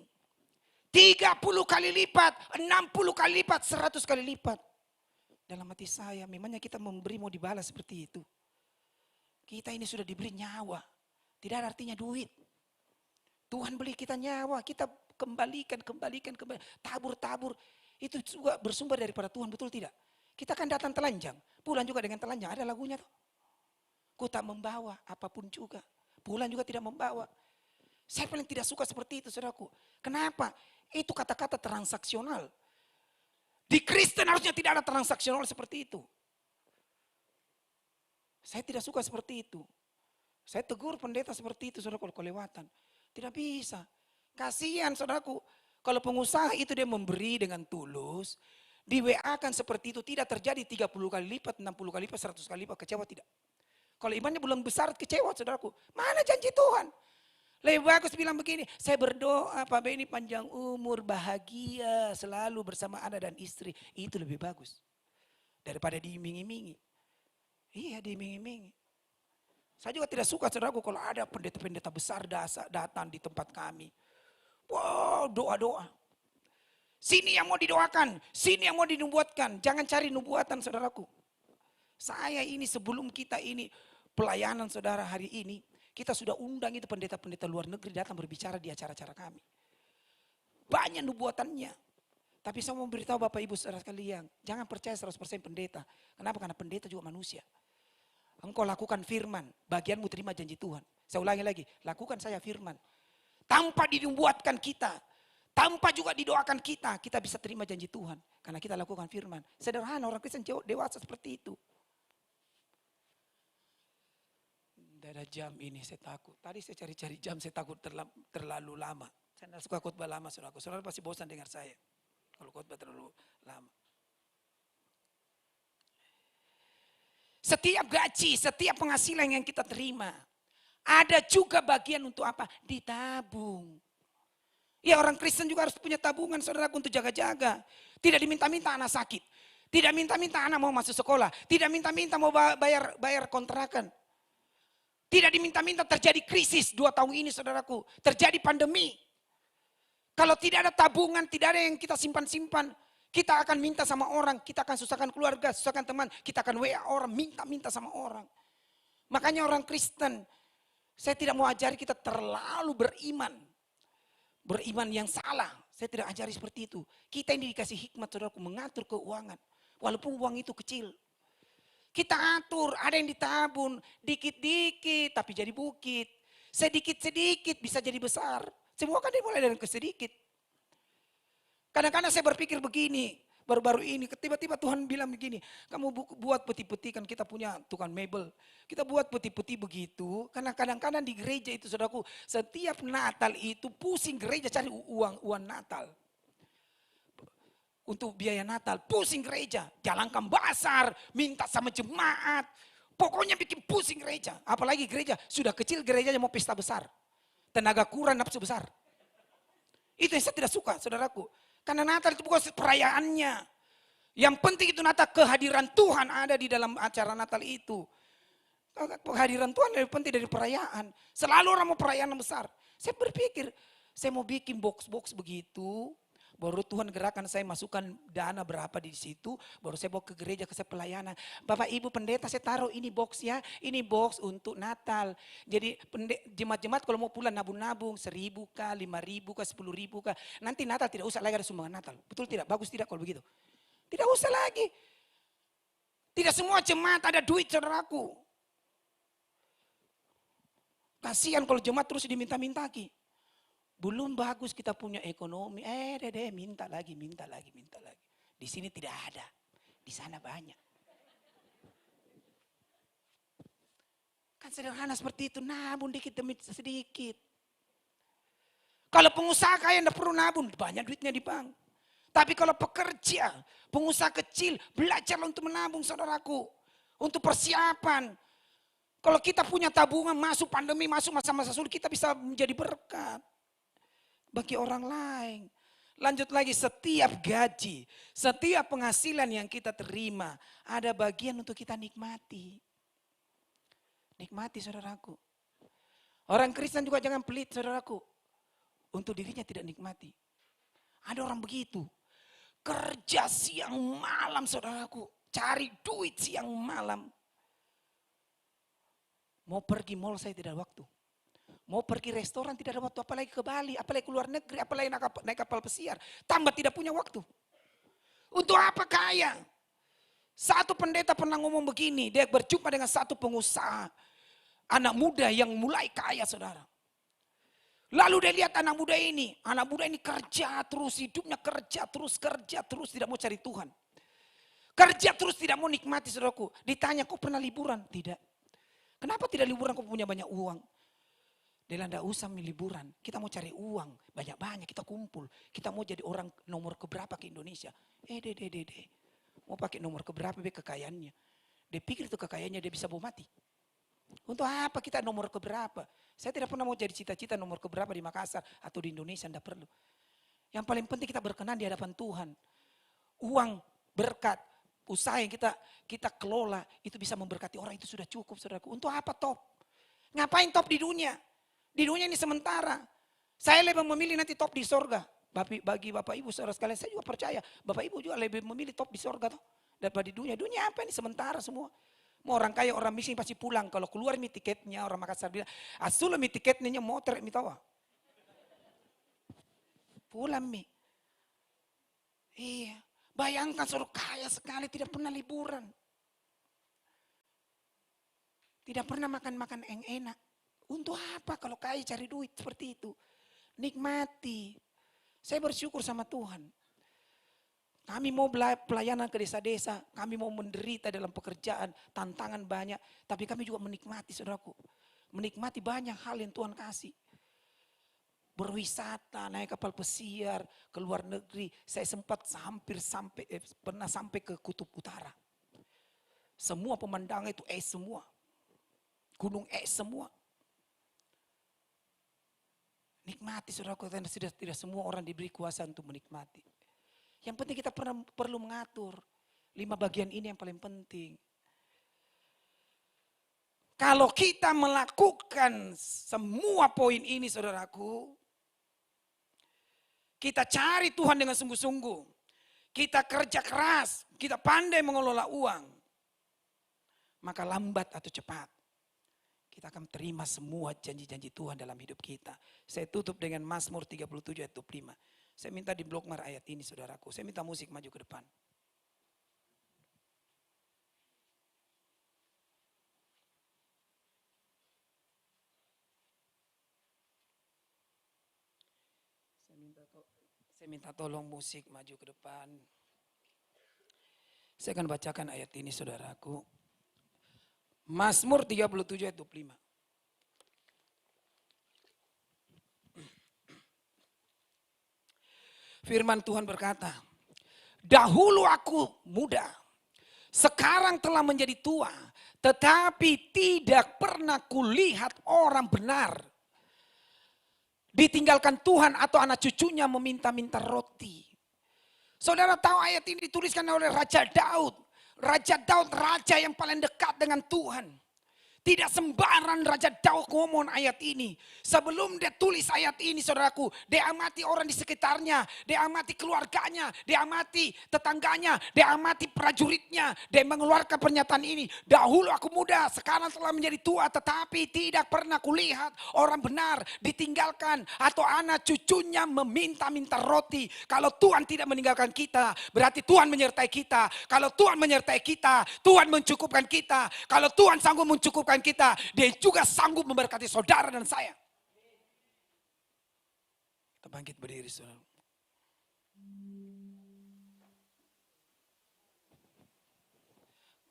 S3: 30 kali lipat, 60 kali lipat, 100 kali lipat. Dalam hati saya, memangnya kita memberi mau dibalas seperti itu. Kita ini sudah diberi nyawa. Tidak ada artinya duit. Tuhan beli kita nyawa, kita kembalikan. Tabur. Itu juga bersumber daripada Tuhan, betul tidak? Kita kan datang telanjang, pulang juga dengan telanjang. Ada lagunya tuh. Ku tak membawa apapun juga. Pulang juga tidak membawa. Saya paling tidak suka seperti itu saudaraku. Kenapa? Itu kata-kata transaksional. Di Kristen harusnya tidak ada transaksional seperti itu. Saya tidak suka seperti itu. Saya tegur pendeta seperti itu saudara kalau kelewatan. Tidak bisa. Kasihan saudaraku. Kalau pengusaha itu dia memberi dengan tulus. Di WA kan seperti itu. Tidak terjadi 30 kali lipat, 60 kali lipat, 100 kali lipat. Kecewa tidak. Kalau imannya belum besar kecewa saudaraku. Mana janji Tuhan? Lebih bagus bilang begini. Saya berdoa Pak Beni panjang umur, bahagia, selalu bersama anak dan istri. Itu lebih bagus. Daripada diiming-imingi. Iya diiming-imingi. Saya juga tidak suka saudaraku kalau ada pendeta-pendeta besar datang di tempat kami. Wow doa-doa. Sini yang mau didoakan. Sini yang mau dinubuatkan. Jangan cari nubuatan saudaraku. Saya ini sebelum kita ini pelayanan saudara hari ini. Kita sudah undang itu pendeta-pendeta luar negeri datang berbicara di acara-acara kami. Banyak nubuatannya. Tapi saya mau beritahu Bapak Ibu saudara sekalian. Jangan percaya 100% pendeta. Kenapa? Karena pendeta juga manusia. Engkau lakukan firman. Bagianmu terima janji Tuhan. Saya ulangi lagi. Lakukan saya firman. Tanpa dinubuatkan kita. Tanpa juga didoakan kita. Kita bisa terima janji Tuhan. Karena kita lakukan firman. Sederhana orang Kristen dewasa seperti itu. Tidak ada jam ini saya takut. Tadi saya cari-cari jam saya takut terlalu lama. Saya tidak suka khotbah lama saudara. Saudara pasti bosan dengar saya. Kalau khotbah terlalu lama. Setiap gaji, setiap penghasilan yang kita terima. Ada juga bagian untuk apa? Ditabung. Ya orang Kristen juga harus punya tabungan saudara untuk jaga-jaga. Tidak diminta-minta anak sakit. Tidak minta-minta anak mau masuk sekolah. Tidak minta-minta mau bayar kontrakan. Tidak diminta-minta terjadi krisis 2 tahun ini saudaraku. Terjadi pandemi. Kalau tidak ada tabungan, tidak ada yang kita simpan-simpan. Kita akan minta sama orang, kita akan susahkan keluarga, susahkan teman. Kita akan WA orang, minta-minta sama orang. Makanya orang Kristen, saya tidak mau ajari kita terlalu beriman. Beriman yang salah, saya tidak ajari seperti itu. Kita ini dikasih hikmat saudaraku mengatur keuangan. Walaupun uang itu kecil. Kita atur, ada yang ditabung, dikit-dikit tapi jadi bukit. Sedikit-sedikit bisa jadi besar. Semua kan dimulai dari sedikit. Kadang-kadang saya berpikir begini, baru-baru ini tiba-tiba Tuhan bilang begini, kamu buat peti-peti, kan kita punya tukang mebel. Kita buat peti-peti begitu, karena kadang-kadang di gereja itu saudaraku, setiap Natal itu pusing gereja cari uang Natal. Untuk biaya Natal, pusing gereja, jalankan basar, minta sama jemaat. Pokoknya bikin pusing gereja, apalagi gereja sudah kecil, gerejanya mau pesta besar. Tenaga kurang, nafsu besar. Itu yang saya tidak suka saudaraku. Karena Natal itu bukan perayaannya. Yang penting itu Natal, kehadiran Tuhan ada di dalam acara Natal itu. Kehadiran Tuhan lebih penting dari perayaan. Selalu orang mau perayaan yang besar. Saya berpikir, saya mau bikin box-box begitu. Baru Tuhan gerakan saya masukkan dana berapa di situ. Baru saya bawa ke gereja, ke saya pelayanan. Bapak Ibu pendeta, saya taruh ini box ya. Ini box untuk Natal. Jadi jemaat-jemaat kalau mau pulang nabung-nabung 1.000 kah, 5.000 kah, 10.000 kah. Nanti Natal tidak usah lagi ada sumbangan Natal. Betul tidak? Bagus tidak kalau begitu? Tidak usah lagi. Tidak semua jemaat ada duit saudaraku. Kasihan kalau jemaat terus diminta-mintaki. Belum bagus kita punya ekonomi, minta lagi. Di sini tidak ada, di sana banyak. Kan sederhana seperti itu, nabung dikit demi sedikit. Kalau pengusaha kaya tidak perlu nabung, banyak duitnya di bank. Tapi kalau pekerja, pengusaha kecil, belajar untuk menabung saudaraku. Untuk persiapan. Kalau kita punya tabungan, masuk pandemi, masuk masa-masa sulit, kita bisa menjadi berkat bagi orang lain. Lanjut lagi, setiap gaji, setiap penghasilan yang kita terima, ada bagian untuk kita nikmati. Nikmati saudaraku. Orang Kristen juga jangan pelit saudaraku. Untuk dirinya tidak nikmati. Ada orang begitu. Kerja siang malam saudaraku. Cari duit siang malam. Mau pergi mall saya tidak ada waktu. Mau pergi restoran tidak ada waktu, apalagi ke Bali, apalagi ke luar negeri, apalagi naik kapal pesiar. Tambah tidak punya waktu. Untuk apa kaya? Satu pendeta pernah ngomong begini, dia berjumpa dengan satu pengusaha. Anak muda yang mulai kaya saudara. Lalu dia lihat anak muda ini kerja terus, hidupnya kerja terus, tidak mau cari Tuhan. Kerja terus tidak mau nikmati saudaraku. Ditanya, kau pernah liburan? Tidak. Kenapa tidak liburan, kau punya banyak uang? Dia bilang, tidak usah liburan, kita mau cari uang, banyak-banyak kita kumpul. Kita mau jadi orang nomor keberapa ke Indonesia. Mau pakai nomor keberapa kekayaannya. Dia pikir itu kekayaannya dia bisa bawa mati. Untuk apa kita nomor keberapa? Saya tidak pernah mau jadi cita-cita nomor keberapa di Makassar atau di Indonesia, tidak perlu. Yang paling penting kita berkenan di hadapan Tuhan. Uang, berkat, usaha yang kita kelola, itu bisa memberkati orang, itu sudah cukup saudaraku. Untuk apa top? Ngapain top di dunia? Di dunia ini sementara. Saya lebih memilih nanti top di sorga. Bagi Bapak Ibu saudara sekalian, saya juga percaya. Bapak Ibu juga lebih memilih top di sorga toh, daripada di dunia. Dunia apa ini sementara semua. Mau orang kaya, orang miskin pasti pulang. Kalau keluar mi tiketnya, orang Makassar bilang, asul mi tiketnya motor mi tawa. Pulang mi. Iya. Bayangkan saudara kaya sekali tidak pernah liburan. Tidak pernah makan-makan yang enak. Untuk apa kalau kaya cari duit seperti itu? Nikmati. Saya bersyukur sama Tuhan. Kami mau pelayanan ke desa-desa. Kami mau menderita dalam pekerjaan. Tantangan banyak. Tapi kami juga menikmati saudaraku. Menikmati banyak hal yang Tuhan kasih. Berwisata, naik kapal pesiar, ke luar negeri. Saya sempat pernah sampai ke Kutub Utara. Semua pemandangan itu es semua. Gunung es semua. Nikmati saudaraku, tidak semua orang diberi kuasa untuk menikmati. Yang penting kita perlu mengatur. 5 bagian ini yang paling penting. Kalau kita melakukan semua poin ini saudaraku, kita cari Tuhan dengan sungguh-sungguh. Kita kerja keras, kita pandai mengelola uang. Maka lambat atau cepat kita akan terima semua janji-janji Tuhan dalam hidup kita. Saya tutup dengan Mazmur 37 ayat 25. Saya minta di blokmar ayat ini saudaraku. Saya minta musik maju ke depan. Saya minta tolong musik maju ke depan. Saya akan bacakan ayat ini saudaraku. Mazmur 37 ayat 25. Firman Tuhan berkata, dahulu aku muda, sekarang telah menjadi tua, tetapi tidak pernah kulihat orang benar ditinggalkan Tuhan atau anak cucunya meminta-minta roti. Saudara tahu ayat ini dituliskan oleh Raja Daud. Raja Daud, raja yang paling dekat dengan Tuhan. Tidak sembarang Raja Daud ngomong ayat ini. Sebelum dia tulis ayat ini saudaraku, dia amati orang di sekitarnya, dia amati keluarganya, dia amati tetangganya, dia amati prajuritnya. Dia mengeluarkan pernyataan ini. Dahulu aku muda, sekarang telah menjadi tua, tetapi tidak pernah kulihat orang benar ditinggalkan atau anak cucunya meminta-minta roti. Kalau Tuhan tidak meninggalkan kita, berarti Tuhan menyertai kita. Kalau Tuhan menyertai kita, Tuhan mencukupkan kita. Kalau Tuhan sanggup mencukupkan kita, dia juga sanggup memberkati saudara dan saya. Kita bangkit berdiri saudara.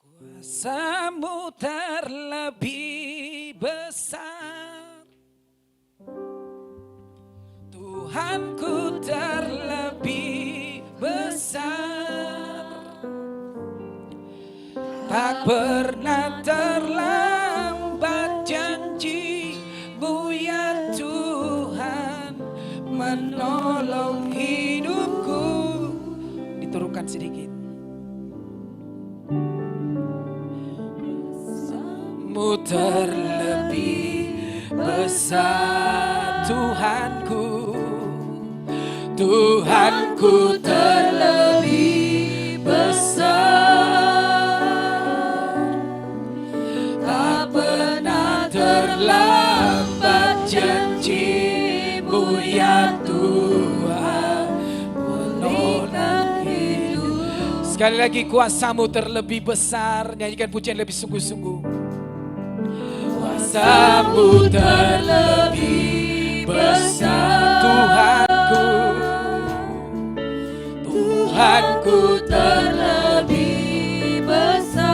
S3: Kuasamu terlebih besar, Tuhanku terlebih besar, tak pernah terlambat janji-Mu ya Tuhan menolong hidupku. Diturunkan sedikit. Mu terlebih besar Tuhanku, Tuhanku terlebih besar, tak pernah terlambat janji-Mu ya Tuhan menolong hidup. Sekali lagi, kuasa-Mu terlebih besar. Nyanyikan pujian lebih sungguh-sungguh. Kuasa-Mu terlebih besar Tuhanku, Tuhanku terlebih besar,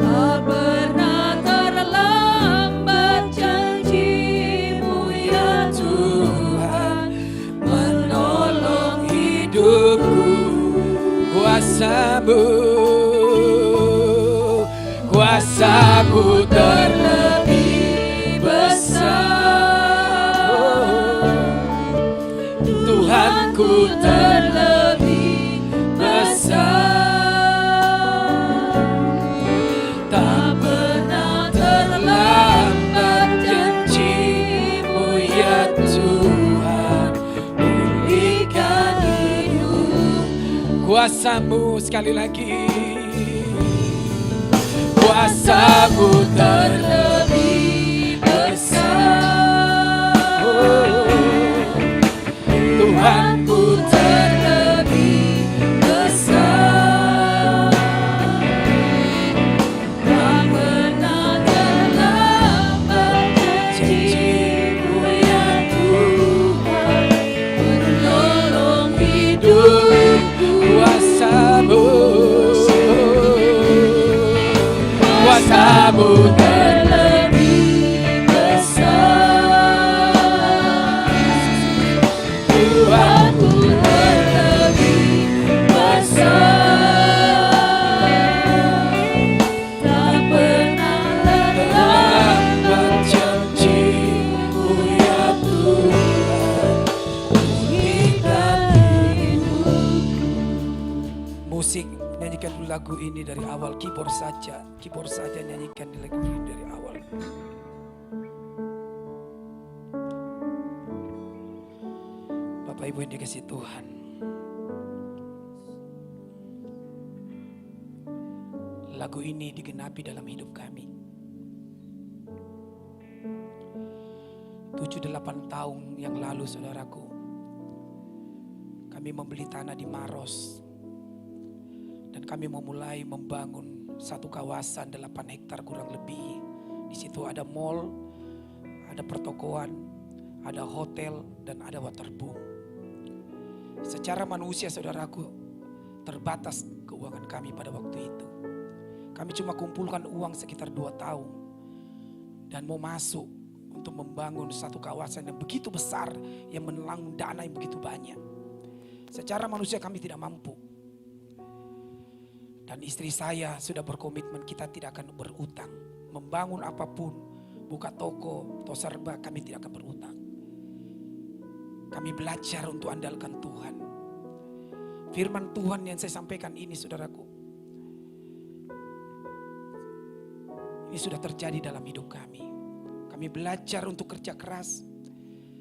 S3: tak pernah terlambat janji-Mu ya Tuhan menolong hidupku. Kuasa-Mu, kuasa-Mu terlebih besar, Tuhanku terlebih besar, tak pernah terlambat janji-Mu ya Tuhan berikan hidup. Kuasa-Mu sekali lagi. Kuasa-Mu terlebih besar, Tuhanku terlebih besar, tak pernah terlambat janji-Mu ya Tuhan menolong hidupku. Kuasa-Mu, kuasa-Mu terlebih besar, Tuhanku terlebih besar, tak pernah terlambat janji-Mu ya Tuhan berikan hidup. Musik, nyanyikan dulu lagu ini dari awal, keyboard saja nyanyikan lagu ini dari awal. Bapak Ibu yang dikasihi Tuhan, lagu lagu ini digenapi dalam hidup kami. 7-8 tahun yang lalu saudaraku, kami membeli tanah di Maros. Dan kami memulai membangun satu kawasan 8 hektar kurang lebih. Di situ ada mall, ada pertokoan, ada hotel, dan ada waterboom. Secara manusia saudaraku, terbatas keuangan kami pada waktu itu. Kami cuma kumpulkan uang sekitar 2 tahun. Dan mau masuk untuk membangun satu kawasan yang begitu besar, yang menelan dana yang begitu banyak. Secara manusia kami tidak mampu. Dan istri saya sudah berkomitmen kita tidak akan berutang. Membangun apapun, buka toko, atau serba, kami tidak akan berutang. Kami belajar untuk andalkan Tuhan. Firman Tuhan yang saya sampaikan ini saudaraku, ini sudah terjadi dalam hidup kami. Kami belajar untuk kerja keras.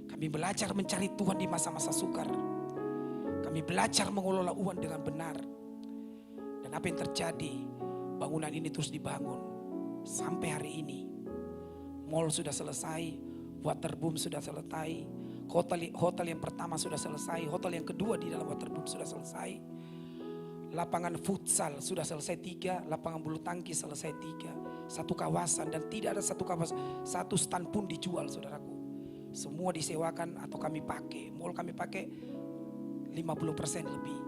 S3: Kami belajar mencari Tuhan di masa-masa sukar. Kami belajar mengelola uang dengan benar. Dan apa yang terjadi? Bangunan ini terus dibangun. Sampai hari ini. Mall sudah selesai. Waterboom sudah selesai. Hotel yang pertama sudah selesai. Hotel yang kedua di dalam waterboom sudah selesai. Lapangan futsal sudah selesai 3. Lapangan bulu tangkis selesai 3. Satu kawasan dan tidak ada satu stand pun dijual saudaraku. Semua disewakan atau kami pakai. Mall kami pakai 50% lebih.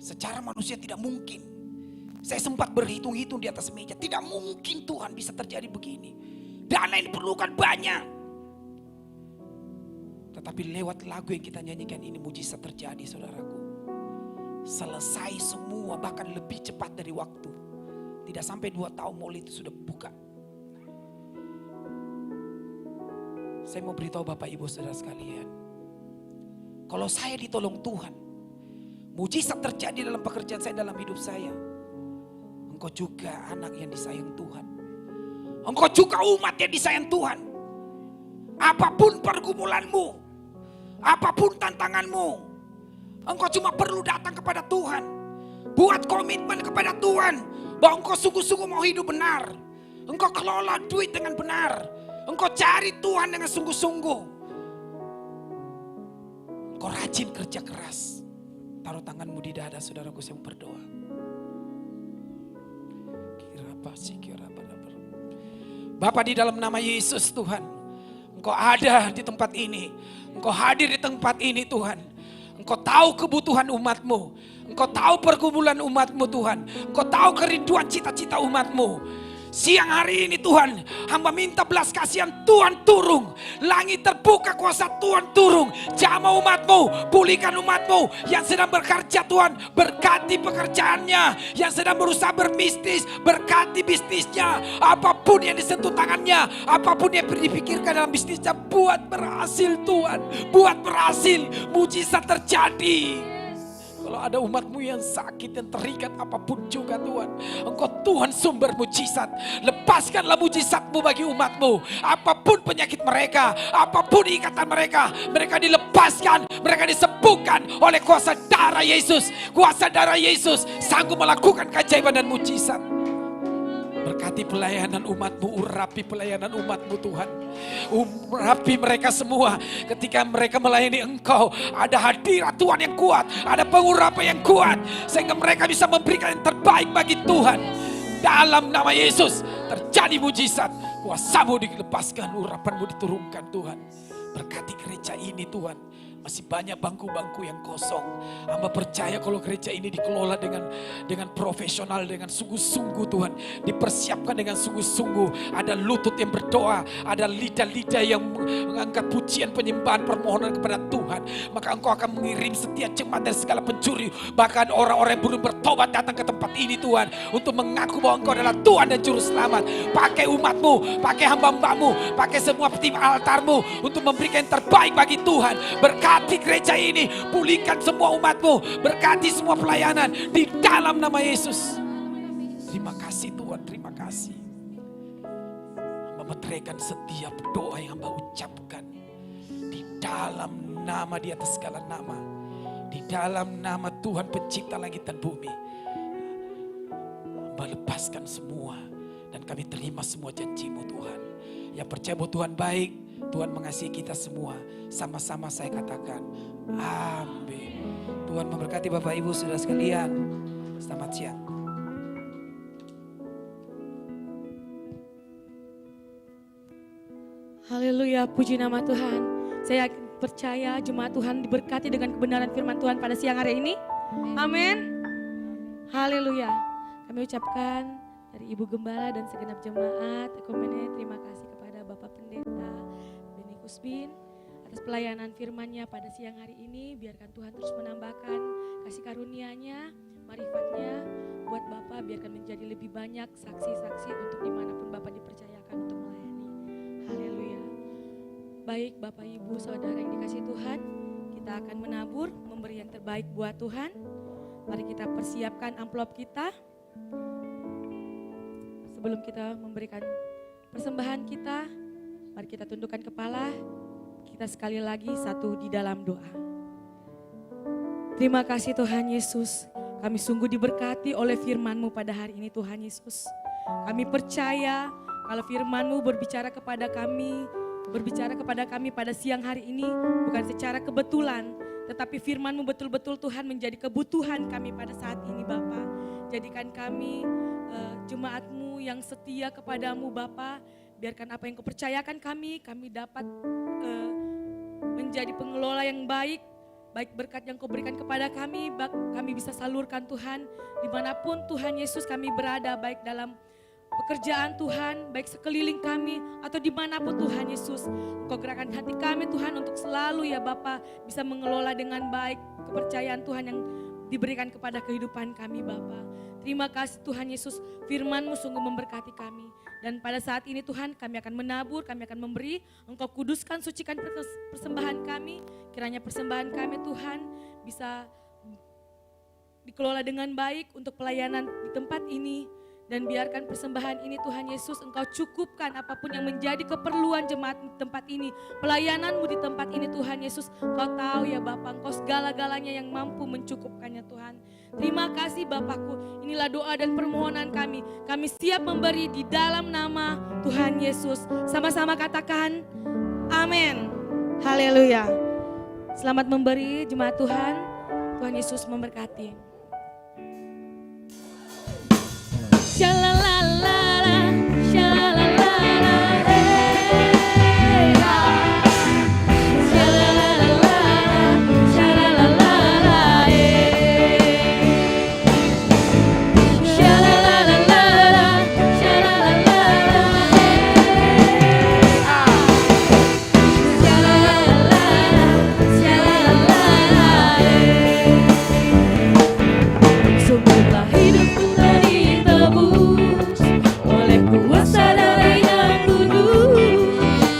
S3: Secara manusia tidak mungkin. Saya sempat berhitung-hitung di atas meja. Tidak mungkin Tuhan bisa terjadi begini. Dana yang diperlukan banyak. Tetapi lewat lagu yang kita nyanyikan ini mujizat terjadi saudaraku. Selesai semua bahkan lebih cepat dari waktu. Tidak sampai 2 tahun mall itu sudah buka. Saya mau beritahu Bapak Ibu Saudara sekalian. Kalau saya ditolong Tuhan, mujizat terjadi dalam pekerjaan saya, dalam hidup saya. Engkau juga anak yang disayang Tuhan. Engkau juga umat yang disayang Tuhan. Apapun pergumulanmu, apapun tantanganmu, engkau cuma perlu datang kepada Tuhan. Buat komitmen kepada Tuhan bahwa engkau sungguh-sungguh mau hidup benar. Engkau kelola duit dengan benar. Engkau cari Tuhan dengan sungguh-sungguh. Engkau rajin kerja keras. Taruh tanganmu di dada saudaraku, saya mau berdoa. Bapa, di dalam nama Yesus Tuhan, Engkau ada di tempat ini. Engkau hadir di tempat ini Tuhan. Engkau tahu kebutuhan umat-Mu. Engkau tahu pergumulan umat-Mu Tuhan. Engkau tahu kerinduan cita-cita umat-Mu. Siang hari ini Tuhan, hamba minta belas kasihan Tuhan turun. Langit terbuka, kuasa Tuhan turun. Jamah umat-Mu, pulihkan umat-Mu yang sedang bekerja Tuhan. Berkati pekerjaannya, yang sedang berusaha berbisnis, berkati bisnisnya. Apapun yang disentuh tangannya, apapun yang dipikirkan dalam bisnisnya, buat berhasil Tuhan. Buat berhasil, mujizat terjadi. Kalau ada umat-Mu yang sakit, yang terikat apapun juga Tuhan, Engkau Tuhan sumber mujizat. Lepaskanlah mujizat-Mu bagi umat-Mu. Apapun penyakit mereka, apapun ikatan mereka, mereka dilepaskan, mereka disembuhkan oleh kuasa darah Yesus. Kuasa darah Yesus sanggup melakukan keajaiban dan mujizat. Berkati pelayanan umat-Mu, urapi pelayanan umat-Mu Tuhan. Urapi mereka semua ketika mereka melayani Engkau. Ada hadirat Tuhan yang kuat, ada pengurapan yang kuat, sehingga mereka bisa memberikan yang terbaik bagi Tuhan. Dalam nama Yesus terjadi mujizat. Kuasa-Mu dilepaskan, urapan-Mu diturunkan Tuhan. Berkati gereja ini Tuhan. Masih banyak bangku-bangku yang kosong. Hamba percaya kalau gereja ini dikelola dengan profesional, dengan sungguh-sungguh Tuhan. Dipersiapkan dengan sungguh-sungguh. Ada lutut yang berdoa, ada lidah-lidah yang mengangkat pujian, penyembahan, permohonan kepada Tuhan. Maka Engkau akan mengirim setiap jemaat dari segala pencuri. Bahkan orang-orang yang belum bertobat datang ke tempat ini Tuhan. Untuk mengaku bahwa Engkau adalah Tuhan dan Juru Selamat. Pakai umat-Mu, pakai hamba-hamba-Mu, pakai semua tim altar-Mu untuk memberikan yang terbaik bagi Tuhan. Berkati gereja ini, pulihkan semua umat-Mu, berkati semua pelayanan di dalam nama Yesus. Terima kasih Tuhan, terima kasih. Hamba meteraikan setiap doa yang hamba ucapkan di dalam nama, di atas segala nama, di dalam nama Tuhan pencipta langit dan bumi. Hamba Hamba lepaskan semua dan kami terima semua janji-Mu Tuhan. Yang percaya bahwa Tuhan baik, Tuhan mengasihi kita semua. Sama-sama saya katakan, amin. Tuhan memberkati Bapak Ibu saudara sekalian. Selamat siang.
S2: Haleluya, puji nama Tuhan. Saya percaya jemaat Tuhan diberkati dengan kebenaran firman Tuhan pada siang hari ini. Amin. Haleluya. Kami ucapkan dari Ibu Gembala dan segenap jemaat Ekumene, terima kasih kepada Bapak Pendeta Beni Kusbin atas pelayanan firman-Nya pada siang hari ini. Biarkan Tuhan terus menambahkan kasih karunia-Nya, marifatnya buat Bapak, biarkan menjadi lebih banyak saksi-saksi untuk dimanapun Bapak dipercayakan untuk melayani. Haleluya. Baik Bapak Ibu Saudara yang dikasihi Tuhan, kita akan menabur, memberi yang terbaik buat Tuhan. Mari kita persiapkan amplop kita. Sebelum kita memberikan persembahan kita, mari kita tundukkan kepala. Kita sekali lagi satu di dalam doa. Terima kasih Tuhan Yesus, kami sungguh diberkati oleh firman-Mu pada hari ini Tuhan Yesus. Kami percaya kalau firman-Mu berbicara kepada kami pada siang hari ini bukan secara kebetulan, tetapi firman-Mu betul-betul Tuhan menjadi kebutuhan kami pada saat ini Bapa. Jadikan kami jemaat-Mu yang setia kepadamu Bapa. Biarkan apa yang Kau percayakan kami dapat menjadi pengelola yang baik. Baik berkat yang Kau berikan kepada kami bisa salurkan Tuhan. Dimanapun Tuhan Yesus kami berada, baik dalam pekerjaan Tuhan, baik sekeliling kami atau dimanapun Tuhan Yesus. Engkau gerakkan hati kami Tuhan untuk selalu ya Bapa bisa mengelola dengan baik kepercayaan Tuhan yang diberikan kepada kehidupan kami Bapa. Terima kasih Tuhan Yesus, firman-Mu sungguh memberkati kami. Dan pada saat ini Tuhan kami akan menabur, kami akan memberi. Engkau kuduskan, sucikan persembahan kami. Kiranya persembahan kami Tuhan bisa dikelola dengan baik untuk pelayanan di tempat ini. Dan biarkan persembahan ini Tuhan Yesus Engkau cukupkan apapun yang menjadi keperluan jemaat di tempat ini. Pelayanan-Mu di tempat ini Tuhan Yesus. Engkau tahu ya Bapa, Engkau segala-galanya yang mampu mencukupkannya Tuhan. Terima kasih Bapakku, inilah doa dan permohonan kami. Kami siap memberi di dalam nama Tuhan Yesus. Sama-sama katakan amin. Haleluya. Selamat memberi jemaat Tuhan. Tuhan Yesus memberkati. Shalalalala, shalalalala, shalalalala, shalalalala, shalalalala, shalalalala, sungguhlah hidupku ditebus oleh kuasa darah yang kudus.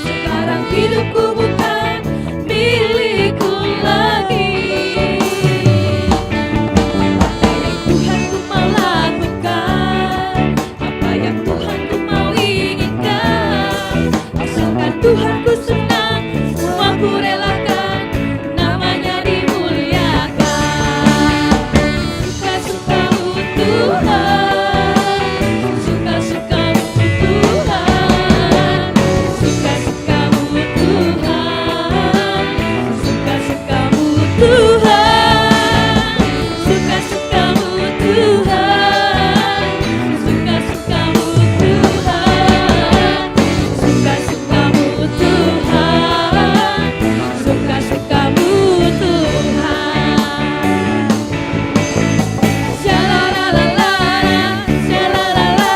S2: Sekarang hidupku bukan milikku lagi. Apa yang Tuhan ku mau lakukan, apa yang Tuhan ku mau inginkan, asalkan Tuhan ku senang, semua ku relakan, namanya dimuliakan. Suka-sukamu Tuhan, suka-sukamu Tuhan, suka-sukamu Tuhan, suka-sukamu Tuhan, suka-sukamu Tuhan, suka-sukamu Tuhan, suka-sukamu Tuhan, suka-sukamu Tuhan. Shalalalala, shalalalala,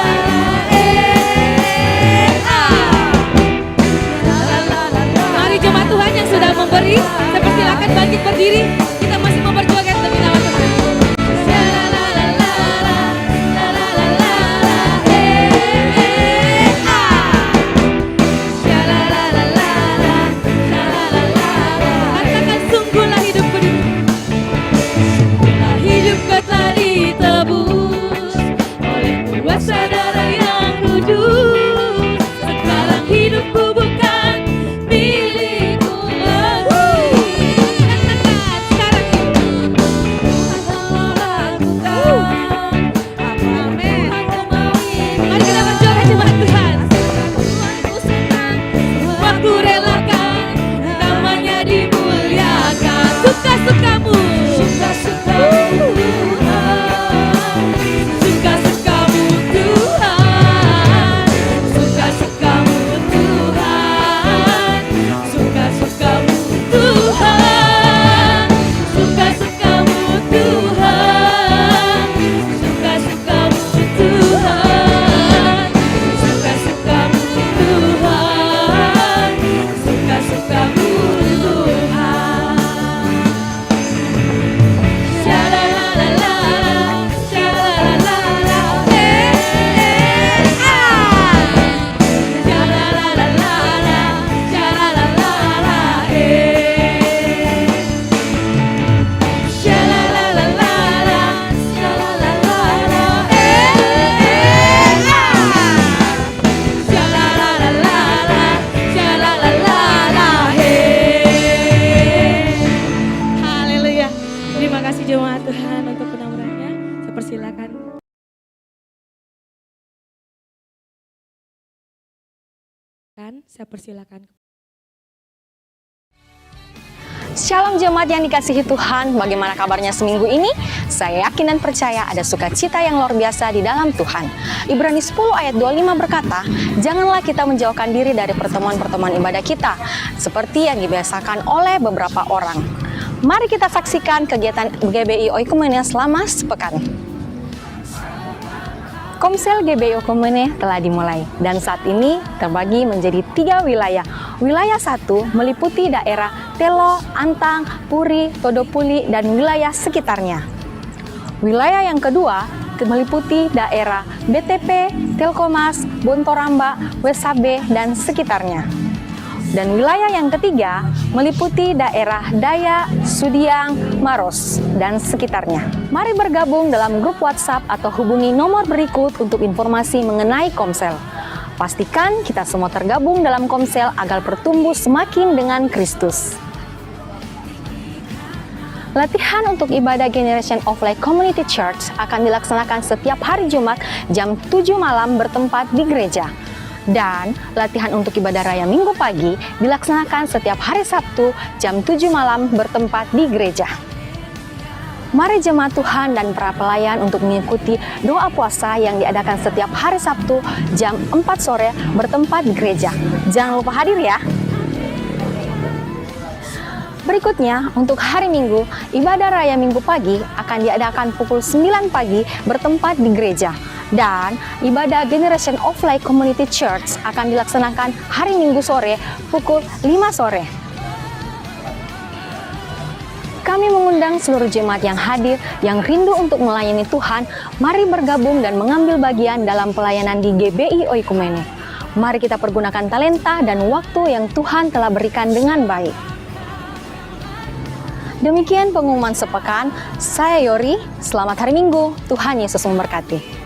S2: Mari jemaat Tuhan yang sudah memberi, saya persilakan bangkit berdiri. Kita masih memperjuangkan demi nama Tuhan. Shalalalala, shalalalala, shalalalala, shalalalala. Katakan sungguhlah hidupku hidupku telah ditebus oleh kuasa darah yang kudus. Sekarang hidupku bukan milikku lagi. Katakan Saya persilakan.
S4: Shalom jemaat yang dikasihi Tuhan, bagaimana kabarnya seminggu ini? Saya yakin dan percaya ada sukacita yang luar biasa di dalam Tuhan. Ibrani 10 ayat 25 berkata, janganlah kita menjauhkan diri dari pertemuan-pertemuan ibadah kita, seperti yang dibiasakan oleh beberapa orang. Mari kita saksikan kegiatan GBI Oikumene selama sepekan. Komsel GBI Oikumene telah dimulai dan saat ini terbagi menjadi 3 wilayah. Wilayah 1 meliputi daerah Telo, Antang, Puri, Todopuli, dan wilayah sekitarnya. Wilayah yang kedua meliputi daerah BTP, Telkomas, Bontoramba, Wesabe, dan sekitarnya. Dan wilayah yang ketiga meliputi daerah Dayak, Sudiang, Maros, dan sekitarnya. Mari bergabung dalam grup WhatsApp atau hubungi nomor berikut untuk informasi mengenai Komsel. Pastikan kita semua tergabung dalam Komsel agar bertumbuh semakin dengan Kristus. Latihan untuk ibadah Generation of Light Community Church akan dilaksanakan setiap hari Jumat jam 7 malam bertempat di gereja. Dan latihan untuk ibadah raya Minggu pagi dilaksanakan setiap hari Sabtu jam 7 malam bertempat di gereja. Mari jemaat Tuhan dan para pelayan untuk mengikuti doa puasa yang diadakan setiap hari Sabtu jam 4 sore bertempat di gereja. Jangan lupa hadir ya. Berikutnya, untuk hari Minggu, ibadah raya Minggu pagi akan diadakan pukul 9 pagi bertempat di gereja. Dan ibadah Generation of Light Community Church akan dilaksanakan hari Minggu sore pukul 5 sore. Kami mengundang seluruh jemaat yang hadir, yang rindu untuk melayani Tuhan, mari bergabung dan mengambil bagian dalam pelayanan di GBI Oikumene. Mari kita pergunakan talenta dan waktu yang Tuhan telah berikan dengan baik. Demikian pengumuman sepekan, saya Yori, selamat hari Minggu, Tuhan Yesus memberkati.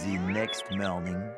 S5: The next morning.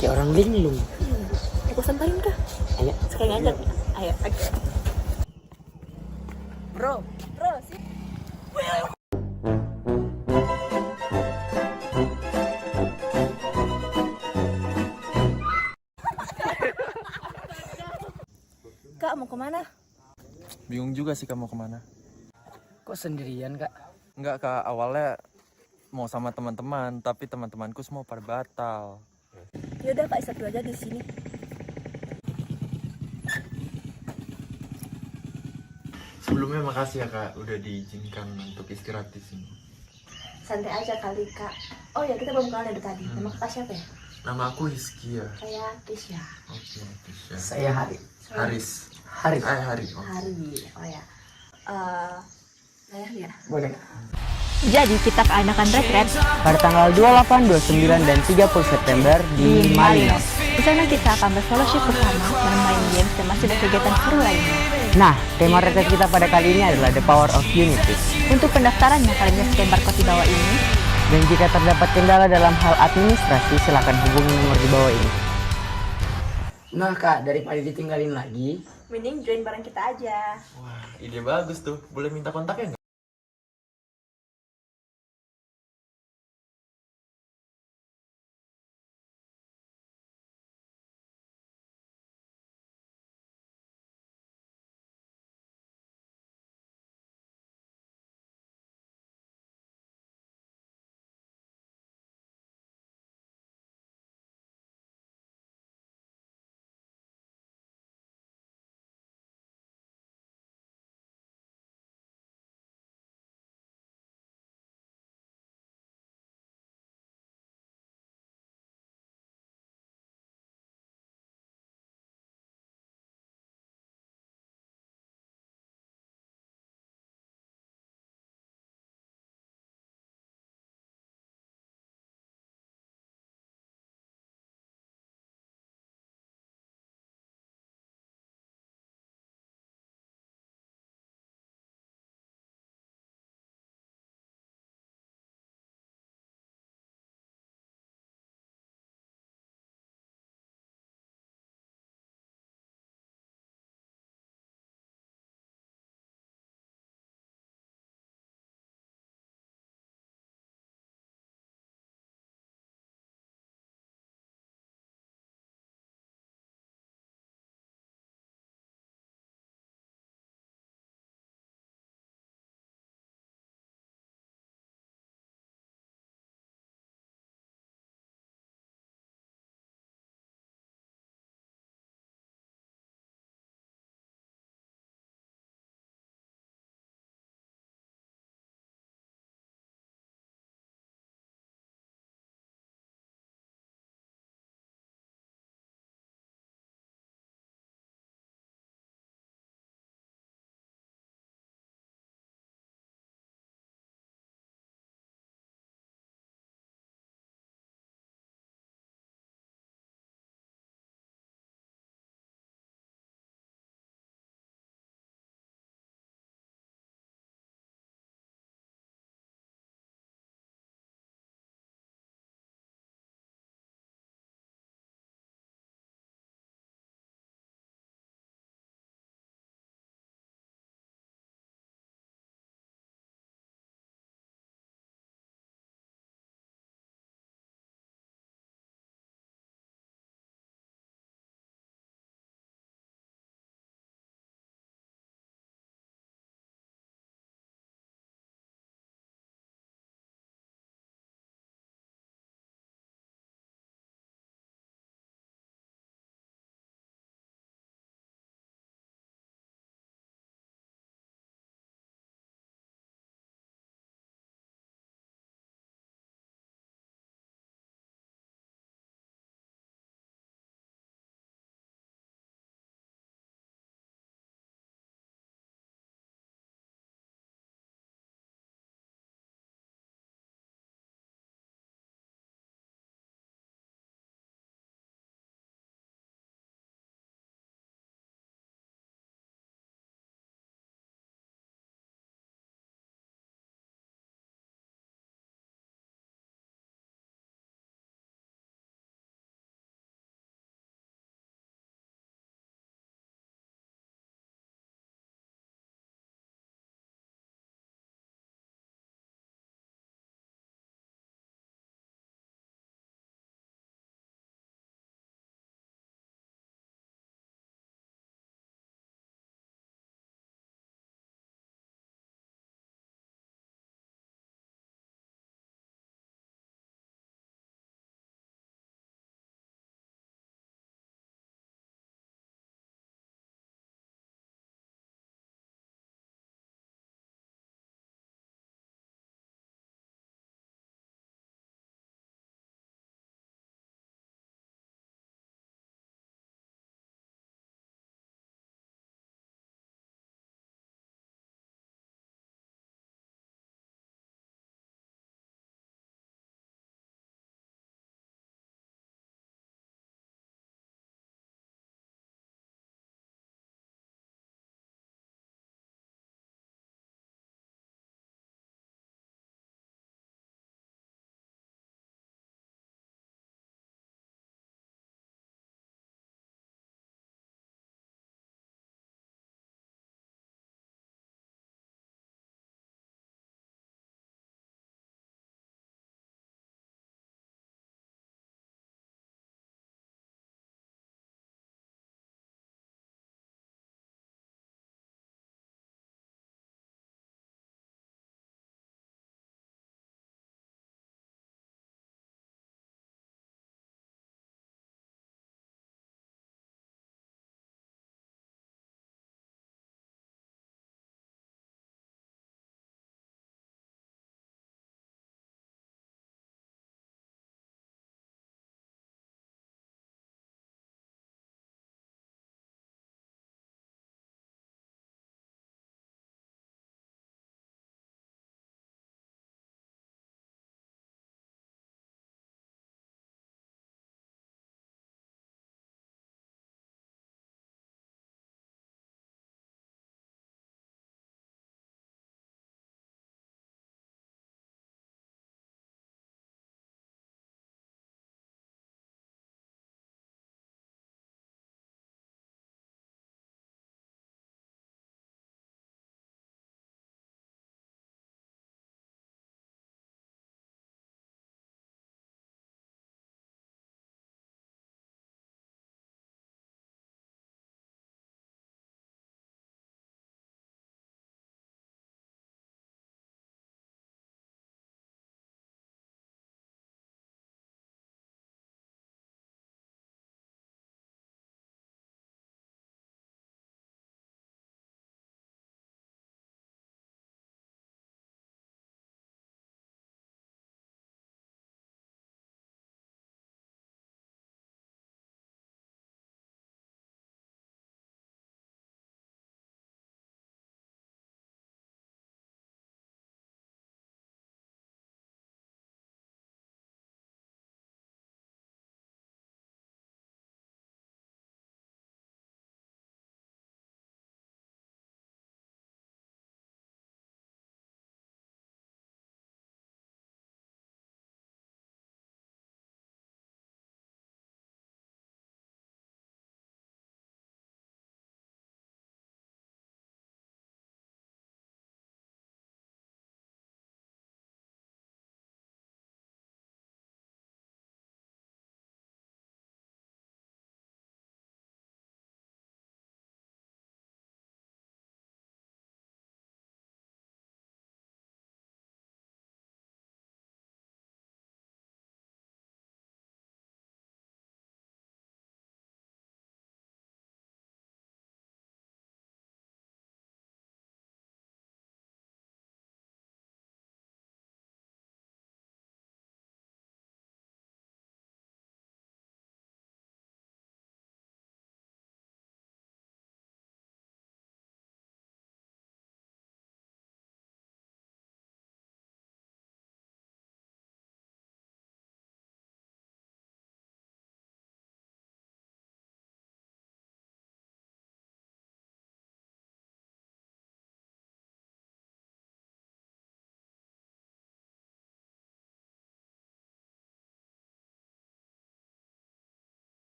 S6: Kayak orang linglung.
S4: Aku samperin kah?
S6: Ayo.
S4: Sekali aja. Ayo, oke.
S6: Bro.
S4: Sih. Kak, mau kemana?
S7: Bingung juga sih kamu kemana.
S6: Kok sendirian, Kak?
S7: Enggak kak, awalnya mau sama teman-teman, tapi teman-temanku semua pada batal.
S4: Yaudah Kak, satu aja di sini.
S7: Sebelumnya makasih ya kak, udah diizinkan untuk istirahat di sini.
S4: Santai aja kali Kak. Oh ya, kita belum kenal dari tadi. Nama Kakak siapa ya?
S7: Nama aku Hizkia.
S4: Saya Tisha.
S7: Oke, Tisha.
S6: Saya Hari.
S7: Haris.
S6: Hari.
S7: Hari. Oh.
S4: Hari. Oh ya. Saya ya.
S6: Boleh.
S8: Jadi kita keanakan retret
S6: Pada tanggal 28, 29, dan 30 September di Malino.
S8: Di sana kita akan berfellowship bersama, bermain games dan masih ada kegiatan seru lainnya.
S6: Nah, tema retret kita pada kali ini adalah The Power of Unity.
S8: Untuk pendaftarannya kalian bisa scan barcode di bawah ini.
S6: Dan jika terdapat kendala dalam hal administrasi, silakan hubungi nomor di bawah ini. Nah Kak, daripada ditinggalin lagi,
S4: Mending join bareng kita aja.
S7: Wah, ide bagus tuh. Boleh minta kontaknya nggak?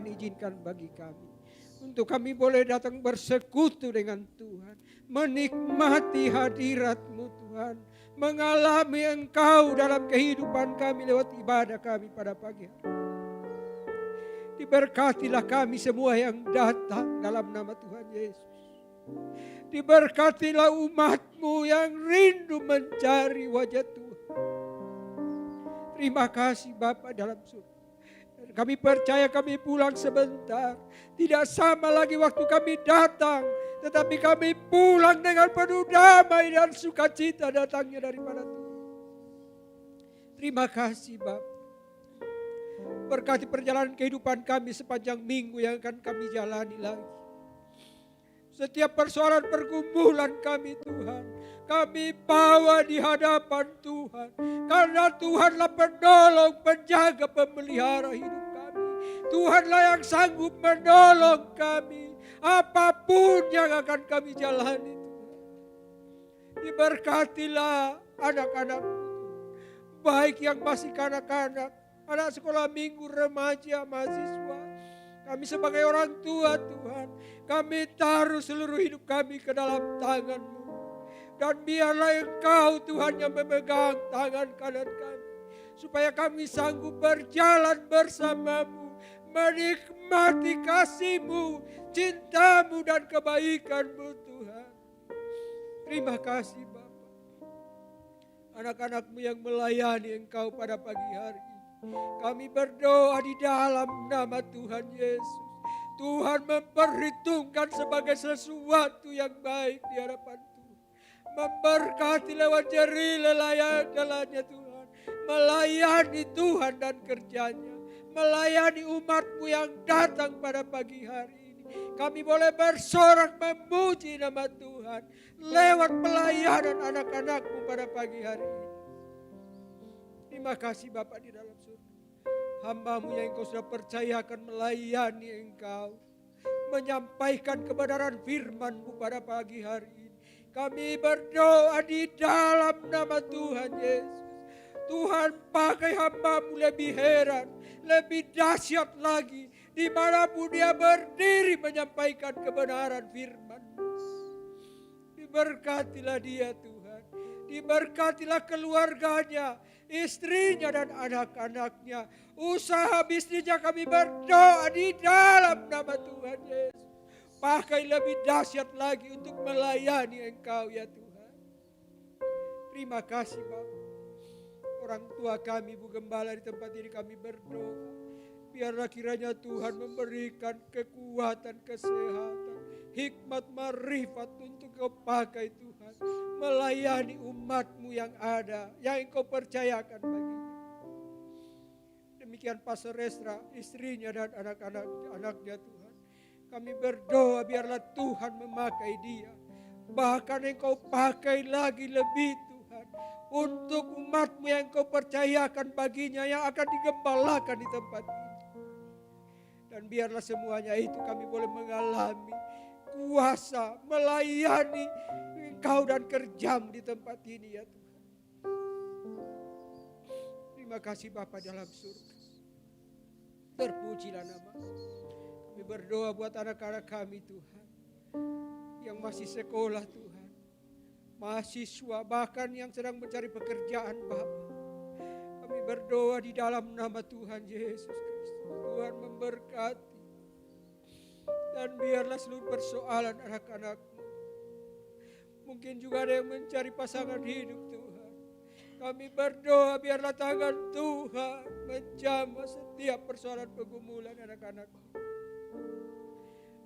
S9: Tuhan izinkan bagi kami. Untuk kami boleh datang bersekutu dengan Tuhan. Menikmati hadirat-Mu Tuhan. Mengalami Engkau dalam kehidupan kami lewat ibadah kami pada pagi hari. Diberkatilah kami semua yang datang dalam nama Tuhan Yesus. Diberkatilah umat-Mu yang rindu mencari wajah Tuhan. Terima kasih Bapa dalam surga. Dan kami percaya kami pulang sebentar. Tidak sama lagi waktu kami datang. Tetapi kami pulang dengan penuh damai dan sukacita datangnya daripada Tuhan. Terima kasih Bapa. Berkati perjalanan kehidupan kami sepanjang minggu yang akan kami jalani lagi. Setiap persoalan pergumulan kami Tuhan, kami bawa di hadapan Tuhan. Karena Tuhanlah penolong, penjaga, pemelihara hidup kami. Tuhanlah yang sanggup menolong kami. Apapun yang akan kami jalani Tuhan. Diberkatilah anak-anak-Mu, baik yang masih kanak-kanak, anak sekolah minggu, remaja, mahasiswa. Kami sebagai orang tua Tuhan, kami taruh seluruh hidup kami ke dalam tangan-Mu. Dan biarlah Engkau Tuhan yang memegang tangan kanan kami. Supaya kami sanggup berjalan bersama-Mu, menikmati kasih-Mu, cinta-Mu dan kebaikan-Mu Tuhan. Terima kasih Bapa. Anak-anak-Mu yang melayani Engkau pada pagi hari ini. Kami berdoa di dalam nama Tuhan Yesus. Tuhan memperhitungkan sebagai sesuatu yang baik di hadapan Tuhan. Memberkati lewat jerih lelayan jalannya Tuhan. Melayani Tuhan dan kerjanya. Melayani umat-Mu yang datang pada pagi hari ini. Kami boleh bersorak memuji nama Tuhan. Lewat pelayanan anak-anak-Mu pada pagi hari ini. Terima kasih Bapak di dalam surga. Hamba-Mu yang Engkau sudah percayakan melayani Engkau. Menyampaikan kebenaran firman-Mu pada pagi hari ini. Kami berdoa di dalam nama Tuhan Yesus. Tuhan pakai hamba-Mu lebih heran, lebih dahsyat lagi. Dimanapun dia berdiri menyampaikan kebenaran firman-Mu. Diberkatilah dia Tuhan. Diberkatilah keluarganya, istrinya dan anak-anaknya. Usaha bisnisnya kami berdoa di dalam nama Tuhan Yesus. Pakai lebih dahsyat lagi untuk melayani Engkau ya Tuhan. Terima kasih Bapak. Orang tua kami, Bu Gembala di tempat ini kami berdoa. Biarlah kiranya Tuhan memberikan kekuatan, kesehatan, hikmat, marifat untuk Kau pakai Tuhan. Melayani umat-Mu yang ada, yang Engkau percayakan baginya. Demikian Pastor Restra, istrinya dan anak-anaknya Tuhan. Kami berdoa biarlah Tuhan memakai dia. Bahkan Engkau pakai lagi lebih Tuhan. Untuk umat-Mu yang Engkau percayakan baginya yang akan digembalakan di tempat ini. Dan biarlah semuanya itu kami boleh mengalami kuasa melayani Engkau dan kerjam di tempat ini ya Tuhan. Terima kasih Bapa dalam surga. Terpujilah nama. Kami berdoa buat anak-anak kami Tuhan. Yang masih sekolah Tuhan. Mahasiswa bahkan yang sedang mencari pekerjaan Bapa. Kami berdoa di dalam nama Tuhan Yesus Kristus. Tuhan memberkati. Dan biarlah seluruh persoalan anak-anak-Mu. Mungkin juga ada yang mencari pasangan hidup Tuhan. Kami berdoa biarlah tangan Tuhan menjamah setiap persoalan pergumulan anak-anak-Mu.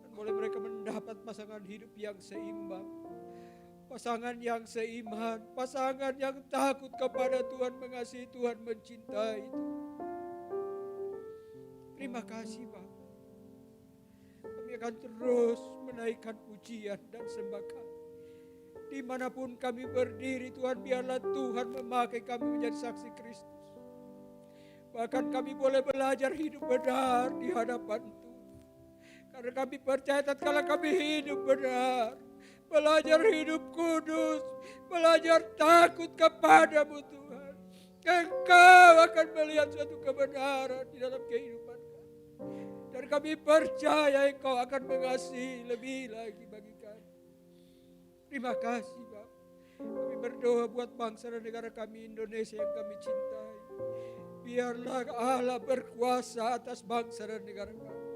S9: Dan boleh mereka mendapat pasangan hidup yang seimbang. Pasangan yang seiman. Pasangan yang takut kepada Tuhan, mengasihi Tuhan, mencintai Tuhan. Terima kasih Bapak. Kami akan terus menaikkan pujian dan sembah kami. Dimanapun kami berdiri Tuhan, biarlah Tuhan memakai kami menjadi saksi Kristus. Bahkan kami boleh belajar hidup benar di hadapan Tuhan. Karena kami percaya tatkala kami hidup benar, belajar hidup kudus, belajar takut kepadamu Tuhan. Engkau akan melihat suatu kebenaran di dalam kehidupan kami. Dan kami percaya Engkau akan mengasihi lebih lagi bagi kami. Terima kasih Bapak. Kami berdoa buat bangsa dan negara kami Indonesia yang kami cintai. Biarlah Allah berkuasa atas bangsa dan negara kami.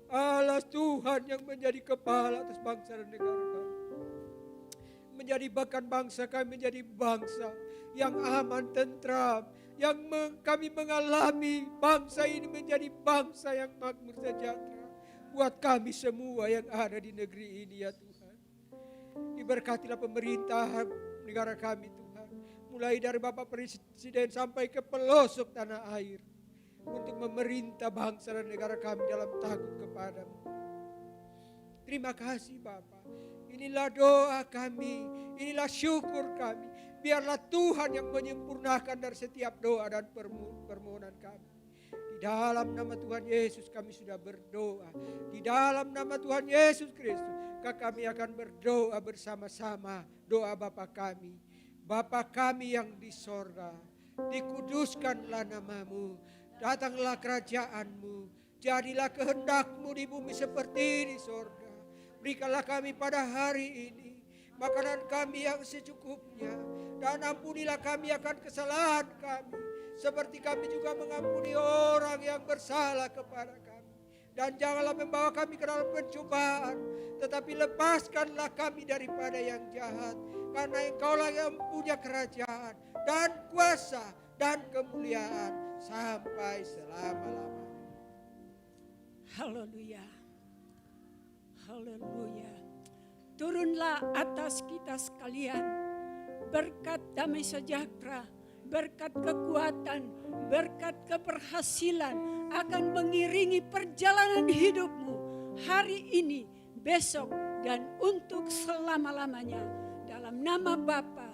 S9: Allah Tuhan yang menjadi kepala atas bangsa dan negara kami. Menjadikan bangsa kami menjadi bangsa yang aman, tentram. Yang kami mengalami bangsa ini menjadi bangsa yang makmur sejahtera. Buat kami semua yang ada di negeri ini ya Tuhan. Diberkatilah pemerintahan negara kami Tuhan. Mulai dari Bapak Presiden sampai ke pelosok tanah air. Untuk memerintah bangsa dan negara kami dalam takut kepadamu. Terima kasih Bapak. Inilah doa kami, inilah syukur kami. Biarlah Tuhan yang menyempurnakan dari setiap doa dan permohonan kami. Di dalam nama Tuhan Yesus kami sudah berdoa. Di dalam nama Tuhan Yesus Kristus kami akan berdoa bersama-sama doa Bapa kami. Bapa kami yang di sorga, dikuduskanlah namamu. Datanglah kerajaanmu, jadilah kehendakmu di bumi seperti di sorga. Berikanlah kami pada hari ini makanan kami yang secukupnya. Dan ampunilah kami akan kesalahan kami. Seperti kami juga mengampuni orang yang bersalah kepada kami. Dan janganlah membawa kami ke dalam pencobaan. Tetapi lepaskanlah kami daripada yang jahat. Karena Engkaulah yang punya kerajaan dan kuasa dan kemuliaan sampai selama-lamanya.
S10: Haleluya. Haleluya. Turunlah atas kita sekalian berkat damai sejahtera, berkat kekuatan, berkat keberhasilan akan mengiringi perjalanan hidupmu hari ini, besok, dan untuk selama-lamanya. Dalam nama Bapa,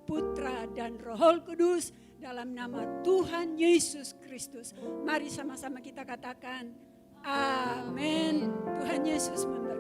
S10: Putra, dan Roh Kudus, dalam nama Tuhan Yesus Kristus. Mari sama-sama kita katakan, amin. Tuhan Yesus memberkati.